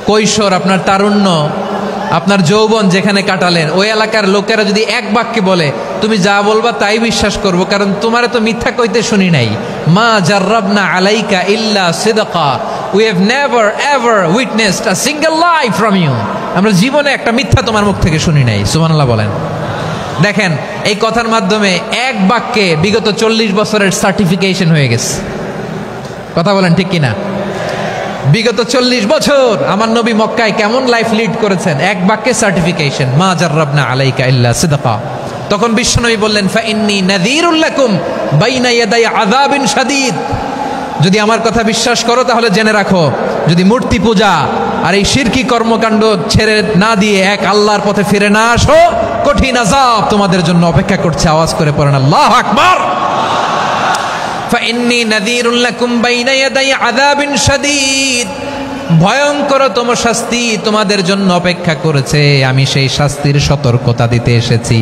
কৈশোর, আপনার তারুণ্য, আপনার যৌবন যেখানে কাটালেন, ওই এলাকার লোকেরা যদি এক বাক্যে বলে তুমি যা বলবা তাই বিশ্বাস করব, কারণ তোমারে তো মিথ্যা কইতে শুনি নাই। মা জাররাবনা আলাইকা ইল্লা সিদকা, we have never ever witnessed a single lie from you, আমরা জীবনে একটা মিথ্যা তোমার মুখ থেকে শুনি নাই। সুবহানাল্লাহ বলেন। দেখেন, এই কথার মাধ্যমে এক বাক্যে বিগত 40 বছরের সার্টিফিকেশন হয়ে গেছে। কথা বলেন ঠিক কিনা? বিগত 40 বছর আমার নবী মক্কায় কেমন লাইফ লিড করেছেন, এক বাক্যে সার্টিফিকেশন, মা জাররাবনা আলাইকা ইল্লা সিদকা। তখন বিশ্বনবী বললেন ফাইন্নী নাযীরুল লাকুম বাইনা ইয়াদাই আযাবিন শাদীদ, যদি আমার কথা বিশ্বাস করো তাহলে জেনে রাখো, যদি মূর্তি পূজা আর এই শিরকি কর্মকাণ্ড ছেড়ে না দিয়ে এক আল্লাহর পথে ফিরে না আসো, কঠিন আযাব তোমাদের জন্য অপেক্ষা করছে। আওয়াজ করে পড়েন আল্লাহু আকবার। ফাইন্নী নাযীরুল লাকুম বাইনা ইয়াদাই আযাবিন শাদীদ, ভয়ঙ্করতম শাস্তি তোমাদের জন্য অপেক্ষা করেছে, আমি সেই শাস্তির সতর্কতা দিতে এসেছি।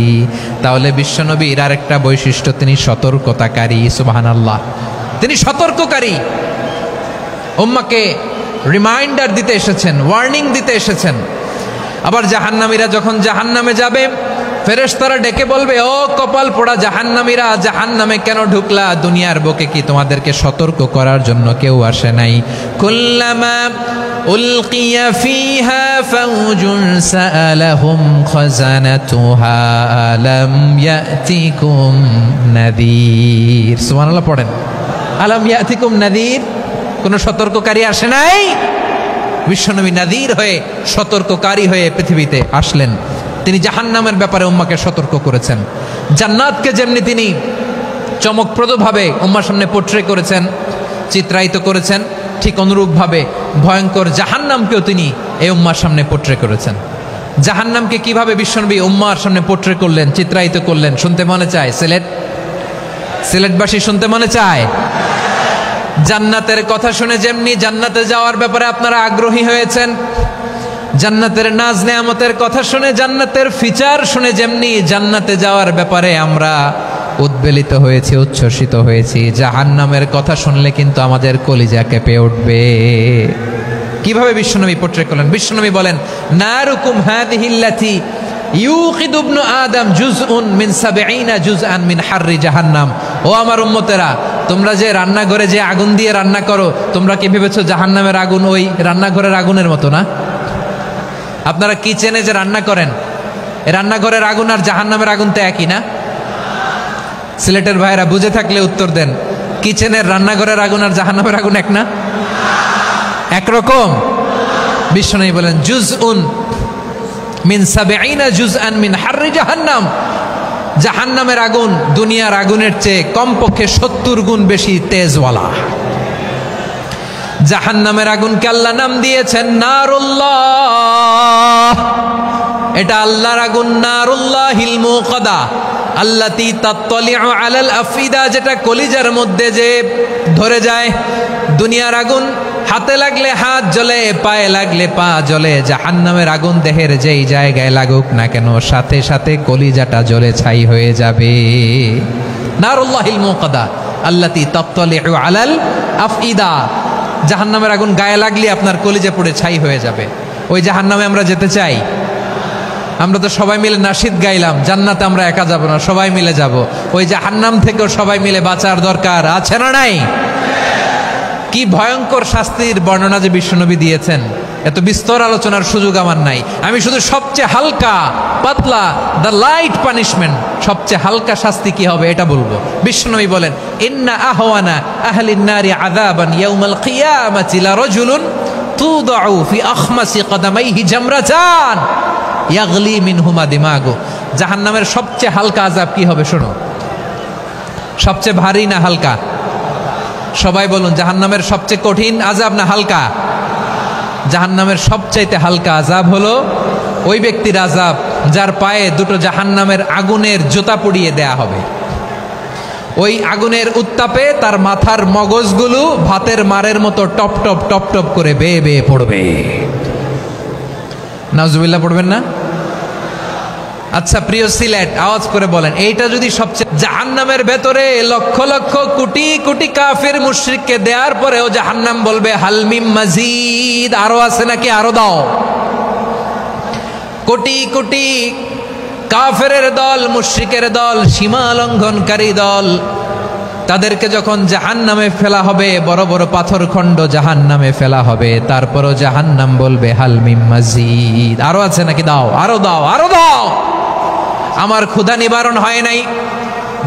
তাহলে বিশ্বনবীর আরেকটা বৈশিষ্ট্য, তিনি সতর্কতাকারী। সুবহানাল্লাহ, তিনি সতর্ককারী। উম্মাকে রিমাইন্ডার দিতে এসেছেন, ওয়ার্নিং দিতে এসেছেন। আবার জাহান্নামীরা যখন জাহান্নামে যাবে, ফেরেশতারা ডেকে বলবে, ও কপাল পোড়া জাহান্নামীরা, জাহান্নামে কেন ঢুকলা? দুনিয়ার বুকে কি তোমাদেরকে সতর্ক করার জন্য কেউ আসে নাই? কুল্লামা উলকিয়া ফিহা ফাউজুন সাআলাহুম খাজানাতুহা আলাম ইয়াতিকুম নাযীর। সুবহানাল্লাহ পড়েন। আলাম ইয়াতিকুম নাযীর, কোন সতর্ককারী আসে নাই? বিশ্বনবী নাযীর হয়ে, সতর্ককারী হয়ে পৃথিবীতে আসলেন। তিনি জাহান্নামের ব্যাপারে উম্মাকে সতর্ক করেছেন। জান্নাতকে যেমনি তিনি চমকপ্রদভাবে উম্মার সামনে পোট্রে করেছেন, চিত্রায়িত করেছেন, ঠিক অনুরূপভাবে ভয়ঙ্কর জাহান্নামকেও তিনি এই উম্মার সামনে পোট্রে করেছেন। জাহান্নামকে কিভাবে বিশ্বনবী উম্মার সামনে পোট্রে করলেন, চিত্রায়িত করলেন, শুনতে মনে চায়? সিলেটবাসী শুনতে মনে চায়? জান্নাতের কথা শুনে যেমনি জান্নাতে যাওয়ার ব্যাপারে আপনারা আগ্রহী হয়েছেন, জান্নাতের নাজ নেয়ামতের কথা শুনে, জান্নাতের ফিচার শুনে যেমনি জান্নাতে যাওয়ার ব্যাপারে আমরা উদ্বেলিত হয়েছি, উচ্ছ্বসিত হয়েছি, জাহান্নামের কথা শুনলে কিন্তু আমাদের কলিজা কেঁপে উঠবে। কিভাবে বিশ্বনবী পোট্রে করলেন? বিশ্বনবী বলেন, নারুকুম হাদিহিল্লাতি ইউকিদু ইবনু আদম জুজউন মিন 70 জুজআন মিন হাররি জাহান্নাম। ও আমার উম্মতেরা, তোমরা যে রান্নাঘরে যে আগুন দিয়ে রান্না করো, তোমরা কি ভেবেছো জাহান্নামের আগুন ওই রান্নাঘরের আগুনের মতো না? আপনারা কিচেনে যে রান্না করেন, রান্নাঘরের আগুন আর জাহান্নামের আগুন তো একই না? সিলেটের ভাইরা বুঝে থাকলে উত্তর দেন, কিচেনের রান্নাঘরের আগুন আর জাহান্নামের আগুন এক না? একরকম? বিশ্বনবী বলেন, জুজউন মিন 70 জুজআন মিন হাররি জাহান্নাম, জাহান্নামের আগুন দুনিয়ার আগুনের চেয়ে কমপক্ষে 70 গুণ বেশি তেজওয়ালা। জাহান্নামের আগুনকে আল্লাহ নাম দিয়েছেন নারুল্লাহ। এটা আল্লাহর আগুন, নারুল্লাহিল মুকাদা আল্লাতী তাত্তালিউ আলাল আফিদা, যেটা কলিজার মধ্যে যে ধরে যায়। দুনিয়ার আগুন হাতে লাগলে হাত জ্বলে, পায়ে লাগলে পা জ্বলে, জাহান্নামের আগুন দেহের যেই জায়গায় লাগুক না কেন, সাথে সাথে কলিজাটা জ্বলে ছাই হয়ে যাবে। নারুল্লাহিল মুকাদা আল্লাতী তাত্তালিউ আলাল আফিদা, জাহান্নামের আগুন গায়ে লাগলে আপনার কলিজা পুড়ে ছাই হয়ে যাবে। ওই জাহান্নামে আমরা যেতে চাই? আমরা তো সবাই মিলে নাশিদ গাইলাম, জান্নাতে আমরা একা যাব না, সবাই মিলে যাব। ওই জাহান্নাম থেকেও সবাই মিলে বাঁচার দরকার আছে না নাই? কি ভয়ঙ্কর শাস্তির বর্ণনা যে বিশ্বনবী দিয়েছেন, এত বিস্তর আলোচনার সুযোগ আমার নাই। আমি শুধু সবচেয়ে হালকা পাতলা, দ্য লাইট পানিশমেন্ট, সবচেয়ে হালকা শাস্তি কি হবে এটা বলবো। বিশ্বনবী বলেন, ইন্না আহওয়ানা আহলিন নারি আযাবান ইয়াউমাল কিয়ামাতি লারাজুলুন তুদাউ ফি আখমাসি কদামাইহি জামরাতান ইয়াগলি মিনহুমা দিমাগু। জাহান্নামের সবচেয়ে হালকা আযাব কি হবে শোনো। সবচেয়ে ভারী না হালকা? সবাই বলুন, জাহান্নামের সবচেয়ে কঠিন আযাব না হালকা? জাহান্নামের সবচাইতে হালকা আযাব হলো ওই ব্যক্তির আযাব যার পায়ে দুটো জাহান্নামের আগুনের জুতা পুড়িয়ে দেয়া হবে। ওই আগুনের উত্তাপে তার মাথার মগজগুলো ভাতের মারের মতো টপ টপ টপ টপ করে বেয়ে বেয়ে পড়বে। নাউজুবিল্লাহ পড়বেন না? আচ্ছা প্রিয় সিলেট, আওয়াজ করে বলেন, এইটা যদি সবচেয়ে জাহান্নামের ভেতরে লক্ষ লক্ষ কোটি কোটি কাফির মুশরিককে দেওয়ার পরেও জাহান্নাম বলবে হালমিম মাজিদ, আরো আছে নাকি, আরো দাও। কোটি কোটি কাফেরের দল, মুশরিকের দল, সীমা লঙ্ঘনকারী দল, তাদেরকে যখন জাহান্নামে ফেলা হবে, বড় বড় পাথর খণ্ড জাহান্নামে ফেলা হবে, তারপরও জাহান্নাম বলবে হালমিম মাজিদ, আরো আছে নাকি, দাও, আরো দাও, আরো দাও। আমার ক্ষুধা নিবারণ হয় নাই।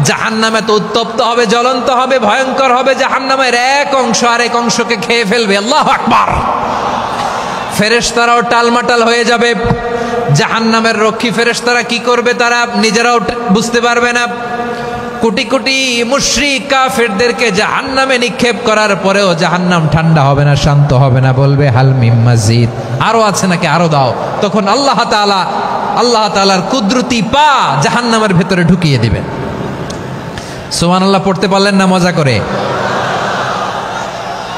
জাহান্নামে তো উত্তপ্ত হবে, জ্বলন্ত হবে, ভয়ঙ্কর হবে। জাহান্নামের এক অংশ আরেক অংশকে খেয়ে ফেলবে। আল্লাহু আকবার। ফেরেশতারাও টালমাটাল হয়ে যাবে। জাহান্নামের রক্ষী ফেরেশতারা কি করবে তারা নিজেরাও বুঝতে পারবে না। কোটি কোটি মুশরিক কাফেরদেরকে জাহান্নামে নিক্ষেপ করার পরেও জাহান্নাম ঠান্ডা হবে না, শান্ত হবে না, বলবে হালমিম মাজিদ, আরো আছে নাকি, আরো দাও। তখন আল্লাহ তাআলার কুদরতি পা জাহান্নামের ভেতরে ঢুকিয়ে দিবেন। সুবহানাল্লাহ পড়তে পারলেন না মজা করে?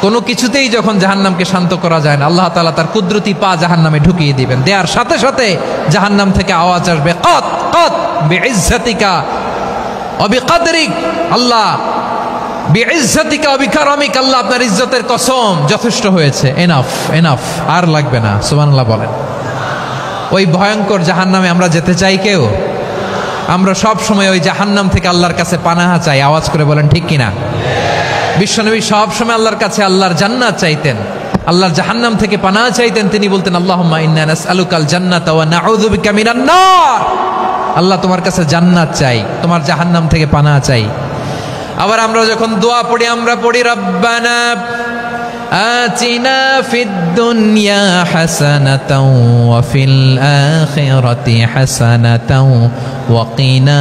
কোনো কিছুতেই যখন জাহান্নামকে শান্ত করা যায় না, আল্লাহ তাআলা তার কুদরতি পা জাহান্নামে ঢুকিয়ে দিবেন। দেওয়ার সাথে সাথে জাহান্নাম থেকে আওয়াজ আসবে, কত কত বিইজ্জাতিকা ওয়া বিকদরিক, আল্লাহ বিইজ্জাতিকা ওয়া বিকারামিক, আল্লাহ আপনার ইজ্জতের কসম, যথেষ্ট হয়েছে, এনাফ এনাফ, আর লাগবে না। সুবহানাল্লাহ বলেন। ওই ভয়ঙ্কর জাহান্নামে আমরা যেতে চাই কেউ? আমরা সব সময় ওই জাহান্নাম থেকে আল্লাহর কাছে পানাহা চাই। আওয়াজ করে বলেন ঠিক কিনা? বিশ্বনবী সব সময় আল্লাহর কাছে আল্লাহর জান্নাত চাইতেন, আল্লাহর জাহান্নাম থেকে পানাহা চাইতেন। তিনি বলতেন আল্লাহুম্মা ইন্না নাসআলুকাল জান্নাতা ওয়া নাউযু বিকা মিনান নার, আল্লাহ তোমার কাছে জান্নাত চাই, তোমার জাহান্নাম থেকে পানাহা চাই। আবার আমরা যখন দোয়া পড়ি, আমরা পড়ি রব্বানা আতিনা ফিদ দুনিয়া হাসানাতাও ওয়া ফিল আখিরাতি হাসানাতাও ওয়া কিনা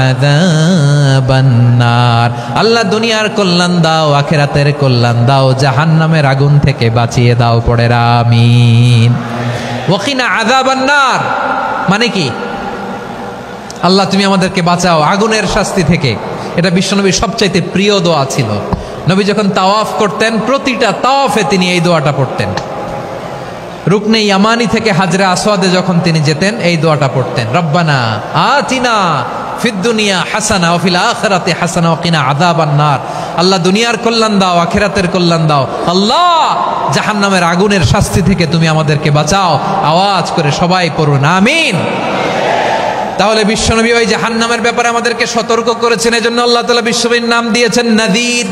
আযাবান নার, আল্লাহ দুনিয়ার কল্যাণ দাও, আখিরাতের কল্যাণ দাও, জাহান্নামের আগুন থেকে বাঁচিয়ে দাও। পড়ে আমিন। ওয়া কিনা আযাবান নার মানে কি? আল্লাহ তুমি আমাদেরকে বাঁচাও আগুনের শাস্তি থেকে। এটা বিশ্বনবীর সবচাইতে প্রিয় দোয়া ছিল। নবী যখন তাওয়াফ করতেন, প্রতিটা তাওয়াফে তিনি এই দোয়াটা পড়তেন। রুকনে ইয়ামানি থেকে হাজরে আসওয়াদে যখন তিনি যেতেন, এই দোয়াটা পড়তেন, রব্বানা আতিনা ফিদ দুনিয়া হাসানা ওয়া ফিল আখিরাতি হাসানা ওয়া কিনা আযাবান নার, আল্লাহ দুনিয়ার কল্যাণ দাও, আখিরাতের কল্যাণ দাও, আল্লাহ জাহান্নামের আগুনের শাস্তি থেকে তুমি আমাদেরকে বাঁচাও। আওয়াজ করে সবাই পড়ুন আমিন। তাহলে বিশ্বনবী ওই জাহান্নামের ব্যাপারে আমাদেরকে সতর্ক করেছেন। এজন্য আল্লাহ তাআলা বিশ্বনবীর নাম দিয়েছেন নাযীর,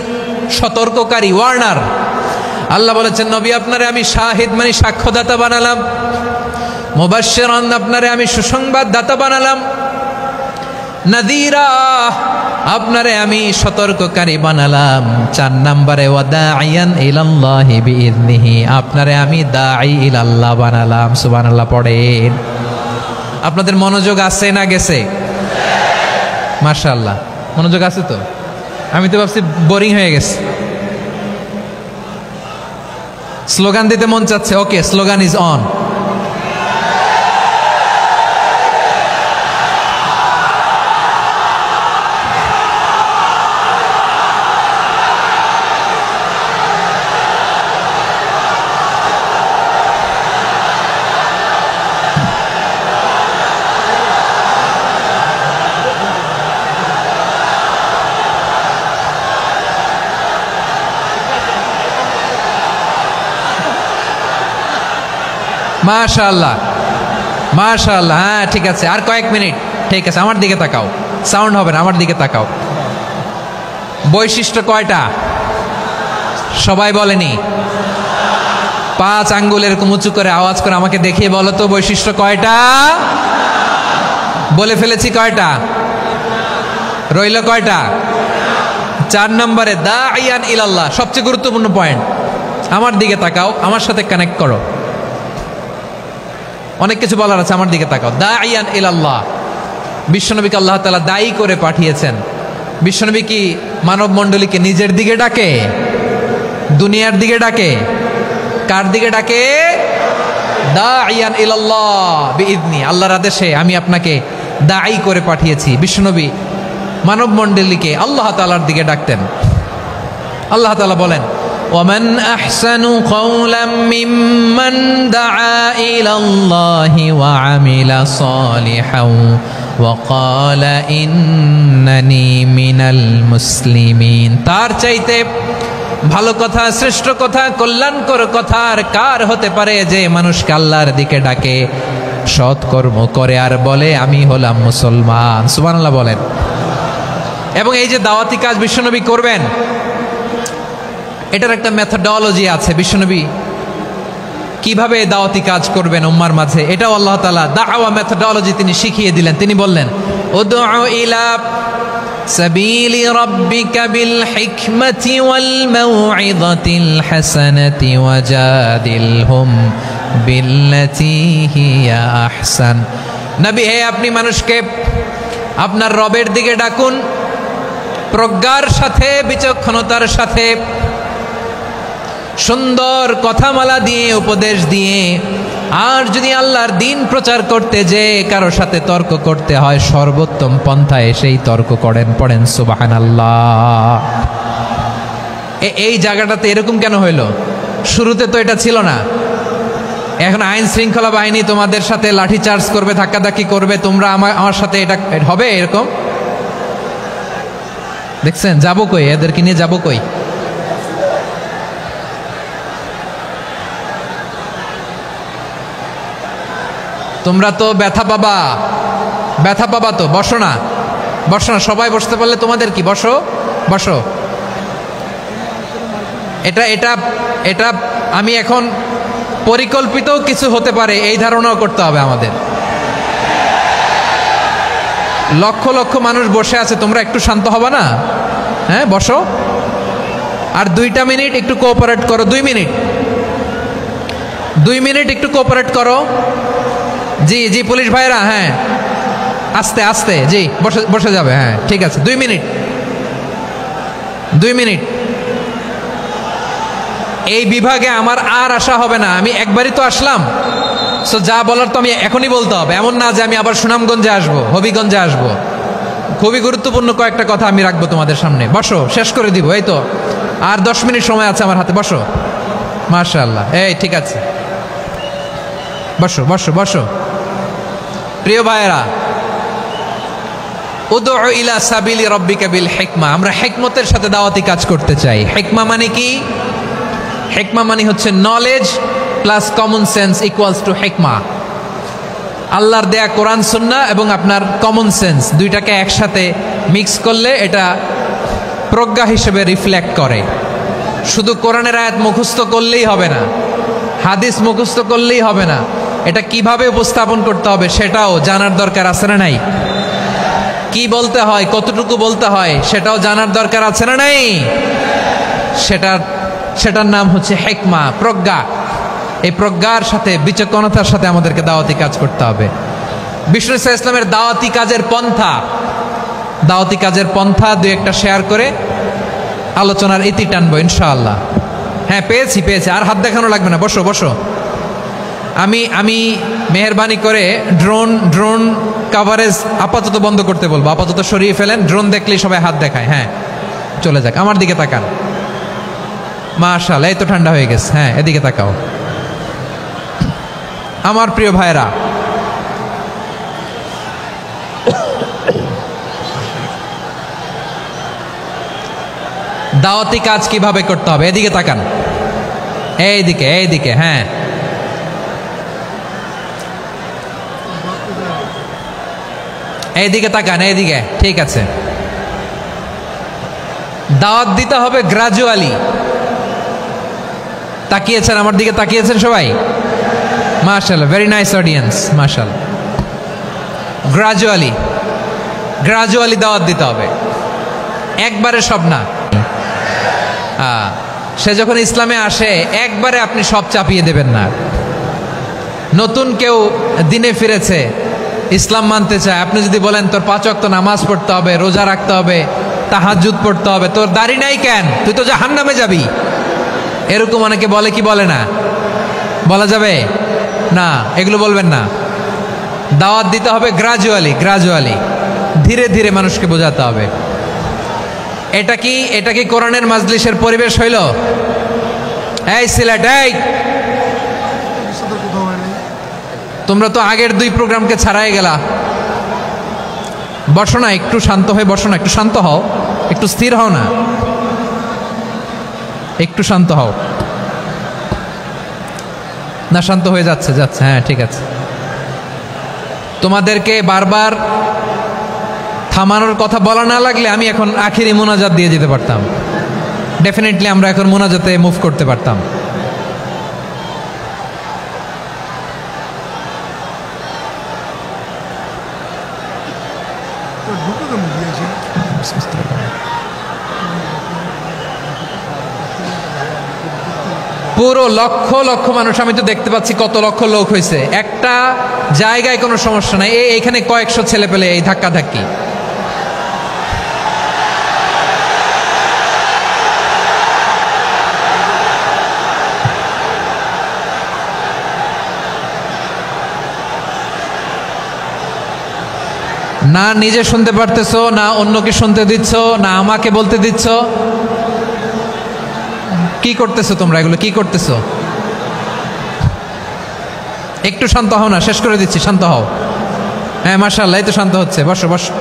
সতর্ককারী, ওয়ার্নার। আল্লাহ বলেছেন নবী আপনারে আমি শাহিদ মানে সাক্ষ্যদাতা বানালাম, মুবাশশিরান আপনারে আমি সুসংবাদদাতা বানালাম, নাযীরা আপনারে আমি সতর্ককারী বানালাম। 4 নম্বরে ওয়া দাঈয়ান ইলাল্লাহি বিইذনিহি, আপনারে আমি দাঈ ইলাল্লাহ বানালাম। সুবহানাল্লাহ পড়েন। আপনাদের মনোযোগ আছে না গেছে? মাশাআল্লাহ মনোযোগ আছে তো? আমি তো ভাবছি বোরিং হয়ে গেছে। স্লোগান দিতে মন চাচ্ছে। ওকে, স্লোগান ইজ অন। মাশাআল্লাহ মাশাআল্লাহ। হ্যাঁ ঠিক আছে, আর কয়েক মিনিট। ঠিক আছে, আমার দিকে তাকাও, সাউন্ড হবে না, আমার দিকে তাকাও। বৈশিষ্ট্য কয়টা সবাই বলেনি? 5 আঙ্গুল এরকম উঁচু করে আওয়াজ করে আমাকে দেখিয়ে বলো তো বৈশিষ্ট্য কয়টা? বলে ফেলেছি কয়টা? রইল কয়টা? 4 নম্বরে দাঈয়ান ইলাল্লাহ, সবচেয়ে গুরুত্বপূর্ণ পয়েন্ট। আমার দিকে তাকাও, আমার সাথে কানেক্ট করো। অনেক কিছু বলার আছে, আমার দিকে তাকাও। দাঈয়ান ইলাল্লাহ, বিশ্বনবীকে আল্লাহ তাআলা দায়ী করে পাঠিয়েছেন। বিশ্বনবী কি মানব মণ্ডলীকে নিজের দিকে ডাকে, দুনিয়ার দিকে ডাকে? কার দিকে ডাকে? দাইয়ান ইলাল্লাহ বিইذনি, আল্লাহর আদেশে আমি আপনাকে দাঈ করে পাঠিয়েছি। বিশ্বনবী মানব মণ্ডলীকে আল্লাহ তাআলার দিকে ডাকতেন। আল্লাহ তাআলা বলেন, ওয়ামান আহসানু কাওলাম মিম্মান দাআ ইলাল্লাহি ওয়া আমিলা সালিহান ওয়া ক্বালা ইন্নানি মিনাল মুসলিমিন। তার চাইতে ভালো কথা, শ্রেষ্ঠ কথা, কল্যাণকর কথা আর কার হতে পারে যে মানুষকে আল্লাহর দিকে ডাকে, সৎকর্ম করে আর বলে আমি হলাম মুসলমান। সুবহানাল্লাহ বলেন। এবং এই যে দাওয়াতি কাজ বিশ্বনবী করবেন, এটার একটা মেথডোলজি আছে। বিশ্বনবী কিভাবে দাওয়াতি কাজ করবেন উম্মার মাঝে, এটাও আল্লাহ তাআলা দাওয়া মেথডোলজি তিনি শিখিয়ে দিলেন। তিনি বললেন, উদউ ইলা সাবিলি রাব্বিকা বিল হিকমাতি ওয়াল মাউইযাতিল হাসানাতি ওয়াজাদিলহুম বিল্লাতী হিয়া আহসান। নবী হে, আপনি মানুষকে আপনার রবের দিকে ডাকুন প্রজ্ঞার সাথে, বিচক্ষণতার সাথে, সুন্দর কথামালা দিয়ে, উপদেশ দিয়ে। আর যদি আল্লাহর দিন প্রচার করতে যে কারো সাথে তর্ক করতে হয়, সর্বোত্তম পন্থায় সেই তর্ক করেন। পড়েন সুবহানাল্লাহ। এই জায়গাটাতে এরকম কেন হইল? শুরুতে তো এটা ছিল না। এখন আইন শৃঙ্খলা বাহিনী তোমাদের সাথে লাঠি চার্জ করবে, ধাক্কাধাক্কি করবে, তোমরা আমার সাথে এটা হবে এরকম? দেখছেন যাবো কই? এদেরকে নিয়ে যাবো কই? তোমরা তো ব্যথা পাবা, ব্যথা পাবা তো। বসো না, বসো না, সবাই বসতে পারলে তোমাদের কি? বসো বসো। এটা এটা এটা আমি এখন পরিকল্পিত কিছু হতে পারে এই ধারণাও করতে হবে আমাদের। লক্ষ লক্ষ মানুষ বসে আছে, তোমরা একটু শান্ত হবে না? হ্যাঁ বসো। আর 2টা মিনিট একটু কোঅপারেট করো। 2 মিনিট, 2 মিনিট একটু কোঅপারেট করো। জি জি পুলিশ ভাইরা, হ্যাঁ আস্তে আস্তে, জি বসে বসে যাবে। হ্যাঁ ঠিক আছে, 2 মিনিট, 2 মিনিট। এই বিভাগে আমার আর আসা হবে না, আমি একবারই তো আসলাম। সো যা বলার তো আমি এখনই বলতে হবে। এমন না যে আমি আবার সুনামগঞ্জে আসবো, হবিগঞ্জে আসবো। খুবই গুরুত্বপূর্ণ কয়েকটা কথা আমি রাখবো তোমাদের সামনে। বসো, শেষ করে দিব। এই তো আর 10 মিনিট সময় আছে আমার হাতে। বসো। মাশাআল্লাহ, এই ঠিক আছে, বসো বসো বসো। প্রিয় ভাইয়েরা, উদউ ইলা সাবিলি রাব্বিকা বিল হিকমা। আমরা হিকমতের সাথে দাওয়াতি কাজ করতে চাই। হিকমা মানে কি? হিকমা মানে হচ্ছে knowledge plus common sense equals to হিকমা। আল্লাহর দেয়া কোরআন সুন্নাহ এবং আপনার কমন সেন্স, দুইটাকে একসাথে মিক্স করলে এটা প্রজ্ঞা হিসেবে রিফ্লেক্ট করে। শুধু কোরআনের আয়াত মুখস্থ করলেই হবে না, হাদিস মুখস্থ করলেই হবে না, এটা কিভাবে উপস্থাপন করতে হবে সেটাও জানার দরকার আছে না নাই? কি বলতে হয়, কতটুকু বলতে হয় সেটাও জানার দরকার আছে না নাই? সেটার নাম হচ্ছে হিকমা, প্রজ্ঞা। এই প্রজ্ঞার সাথে, বিচক্ষণতার সাথে আমাদেরকে দাওয়াতি কাজ করতে হবে। বিষ্ণু ইসলামের দাওয়াতি কাজের পন্থা, দাওয়াতি কাজের পন্থা 2-1টা শেয়ার করে আলোচনার ইতি টানবো ইনশাআল্লাহ। হ্যাঁ পেয়েছি পেয়েছি, আর হাত দেখানো লাগবে না। বসো বসো। আমি মেহেরবানি করে ড্রোন কাভারেজ আপাতত বন্ধ করতে বলবো, আপাতত সরিয়ে ফেলেন। ড্রোন দেখলেই সবাই হাত দেখায়। হ্যাঁ চলে যাক, আমার দিকে তাকান। মাশাআল্লাহ, এই তো ঠান্ডা হয়ে গেছে। হ্যাঁ এদিকে তাকাও। আমার প্রিয় ভাইরা, দাওয়াতি কাজ কিভাবে করতে হবে এদিকে তাকান। এইদিকে এইদিকে, হ্যাঁ এইদিকে তাকান, এইদিকে, ঠিক আছে। দাওয়াত দিতে হবে গ্রাজুয়ালি। তাকিয়েছেন আমার দিকে, তাকিয়েছেন সবাই? মাশাআল্লাহ, ভেরি নাইস অডিয়েন্স, মাশাআল্লাহ। গ্রাজুয়ালি দাওয়াত দিতে হবে, একবারে সব না। সে যখন ইসলামে আসে একবারে আপনি সব চাপিয়ে দেবেন না। নতুন কেউ দিনে ফিরেছে, ইসলাম মানতে চায়, আপনি যদি বলেন তোর 5 ওয়াক্ত নামাজ পড়তে হবে, রোজা রাখতে হবে, তাহাজ্জুদ পড়তে হবে, তোর দাড়ি নাই কেন, তুই তো জাহান্নামে যাবি। এরকম অনেকে বলে কি বলে না? বলা যাবে না, এগুলো বলবেন না। দাওয়াত দিতে হবে গ্রাজুয়ালি, ধীরে ধীরে মানুষকে বোঝাতে হবে। এটা কি কোরআনের মাজলিসের পরিবেশ হইল? এই সিলেট, এই তোমরা তো আগের 2 প্রোগ্রামকে ছাড়াই গেলা। বসো না, একটু শান্ত হয়ে বসো না, একটু শান্ত হও, একটু স্থির হও না, একটু শান্ত হও না। শান্ত হয়ে যাচ্ছে, হ্যাঁ ঠিক আছে। তোমাদেরকে বারবার থামানোর কথা বলা না লাগলে আমি এখন আখিরি মোনাজাত দিয়ে যেতে পারতাম। ডেফিনেটলি আমরা এখন মোনাজাতে মুভ করতে পারতাম। পুরো লক্ষ লক্ষ মানুষ, আমি তো দেখতে পাচ্ছি কত লক্ষ লোক হয়েছে। একটা জায়গায় কোনো সমস্যা নাই, এইখানে কয়েকশো ছেলে পেলে এই ধাক্কা ধাক্কি। না নিজে শুনতে পারতেছো, না অন্যকে শুনতে দিচ্ছ, না আমাকে বলতে দিচ্ছ। কি করতেছো তোমরা? এগুলো কি করতেছো? একটু শান্ত হও না, শেষ করে দিচ্ছি, শান্ত হও। হ্যাঁ মাশাআল্লাহ, এই তো শান্ত হচ্ছে। বসো বসো।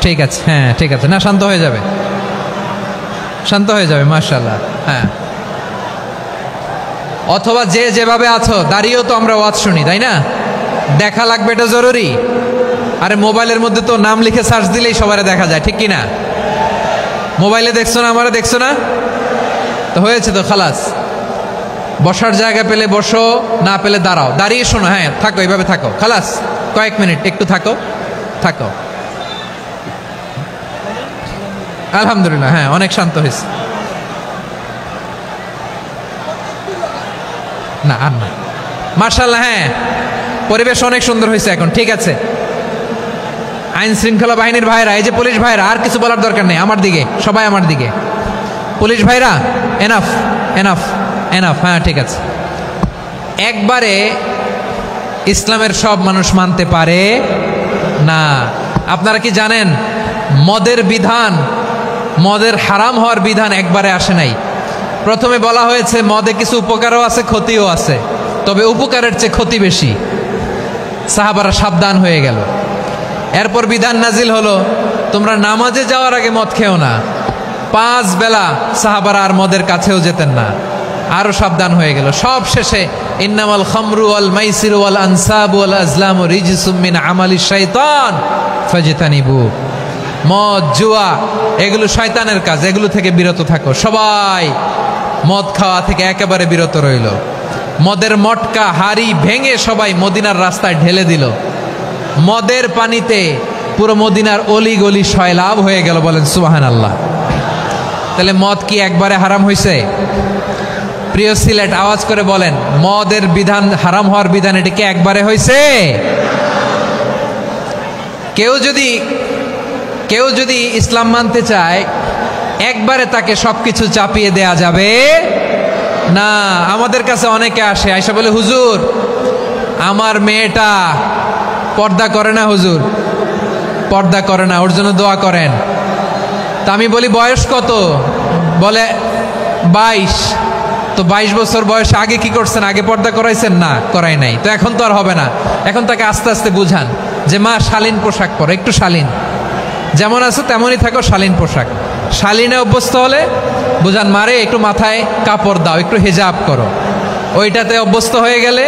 ঠিক আছে, হ্যাঁ ঠিক আছে, না শান্ত হয়ে যাবে, শান্ত হয়ে যাবে মাশাআল্লাহ। হ্যাঁ, অথবা যে যেভাবে আছো দাঁড়িয়েও তো আমরা ওয়াজ শুনি, তাই না? দেখা লাগবে, এটা জরুরি। আরে মোবাইলের মধ্যে তো নাম লিখে সার্চ দিলেই সবারে দেখা যায়, ঠিক কি না? মোবাইলে দেখছো না, আমারে দেখছো না, তো হয়েছে তো, খালাস। বসার জায়গা পেলে বসো, না পেলে দাঁড়াও, দাঁড়িয়ে শোনো। হ্যাঁ থাকো, এইভাবে থাকো, খালাস। কয়েক মিনিট একটু থাকো। আলহামদুলিল্লাহ, হ্যাঁ অনেক শান্ত হয়েছে। না আর না, মাশাআল্লাহ, হ্যাঁ পরিবেশ অনেক সুন্দর হয়েছে এখন, ঠিক আছে। আইন শৃঙ্খলা বাহিনীর ভাইরা, এই যে পুলিশ ভাইরা, আর কিছু বলার দরকার নেই, আমার দিকে সবাই, আমার দিকে। পুলিশ ভাইরা এনাফ এনাফ এনাফ, হ্যাঁ ঠিক আছে। একবারে ইসলামের সব মানুষ মানতে পারে না। আপনারা কি জানেন মদের বিধান, মদের হারাম হওয়ার বিধান একবারে আসে নাই। প্রথমে বলা হয়েছে মদে কিছু উপকারও আছে, ক্ষতিও আছে, তবে উপকারের চেয়ে ক্ষতি বেশি। সাহাবারা সাবধান হয়ে গেল। এরপর বিধান নাজিল হলো, তোমরা নামাজে যাওয়ার আগে মদ খেও না। 5 বেলা সাহাবারা আর মদের কাছেও যেতেন না, আরো সাবধান হয়ে গেল। সব শেষে ইন্নামাল খামরু ওয়াল মাইসিরু ওয়াল আনসাবু ওয়াল আজলামু রিজসুম মিন আমালিশ শাইতান ফাজতানিবু। মদ, জুয়া এগুলো শয়তানের কাজ, এগুলো থেকে বিরত থাকো। সবাই মদ খাওয়া থেকে একেবারে বিরত রইল। মদের মটকা হাড়ি ভেঙে সবাই মদিনার রাস্তায় ঢেলে দিল। মদের পানিতে পুরো মদিনার অলি গলি সয়লাভ হয়ে গেল। বলেন সুবহানাল্লাহ। তাহলে মদ কি একবারে হারাম হয়েছে? প্রিয় সিলেট, আওয়াজ করে বলেন, মদের বিধান, হারাম হওয়ার বিধান, এটা কি একবারে হয়েছে? কেউ যদি ইসলাম মানতে চায়, একবারে তাকে সবকিছু চাপিয়ে দেয়া যাবে না। আমাদের কাছে অনেকে আসে, আয়সা বলে, হুজুর আমার মেয়েটা পর্দা করে না, হুজুর পর্দা করে না, ওর জন্য দোয়া করেন। তা আমি বলি বয়স কত? বলে 22। তো 22 বছর বয়সে আগে কি করছেন? আগে পর্দা করাইছেন? না, করাই নাই। তো এখন তো আর হবে না। এখন তাকে আস্তে আস্তে বুঝান যে মা শালীন পোশাক পরো, একটু শালীন, যেমন আছো তেমনই থাকো, শালীন পোশাক। শালীনে অভ্যস্ত হলে বুঝান, মারে একটু মাথায় কাপড় দাও, একটু হিজাব করো। ওইটাতে অভ্যস্ত হয়ে গেলে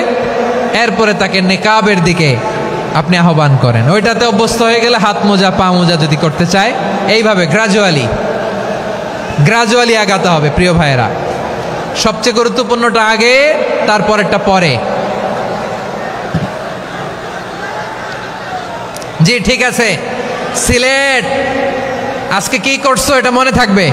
এরপরে তাকে নেকাবের দিকে আপনি আহ্বান করেন। ওইটাতে অভ্যস্ত হয়ে গেলে হাত মোজা, পা মোজা যদি করতে চায়, এইভাবে গ্রাজুয়ালি আগাতে হবে। প্রিয় ভাইয়েরা, সবচেয়ে গুরুত্বপূর্ণটা আগে, তারপরেরটা পরে। জি ঠিক আছে। সিলেট আজকে কি করছো এটা মনে থাকবে।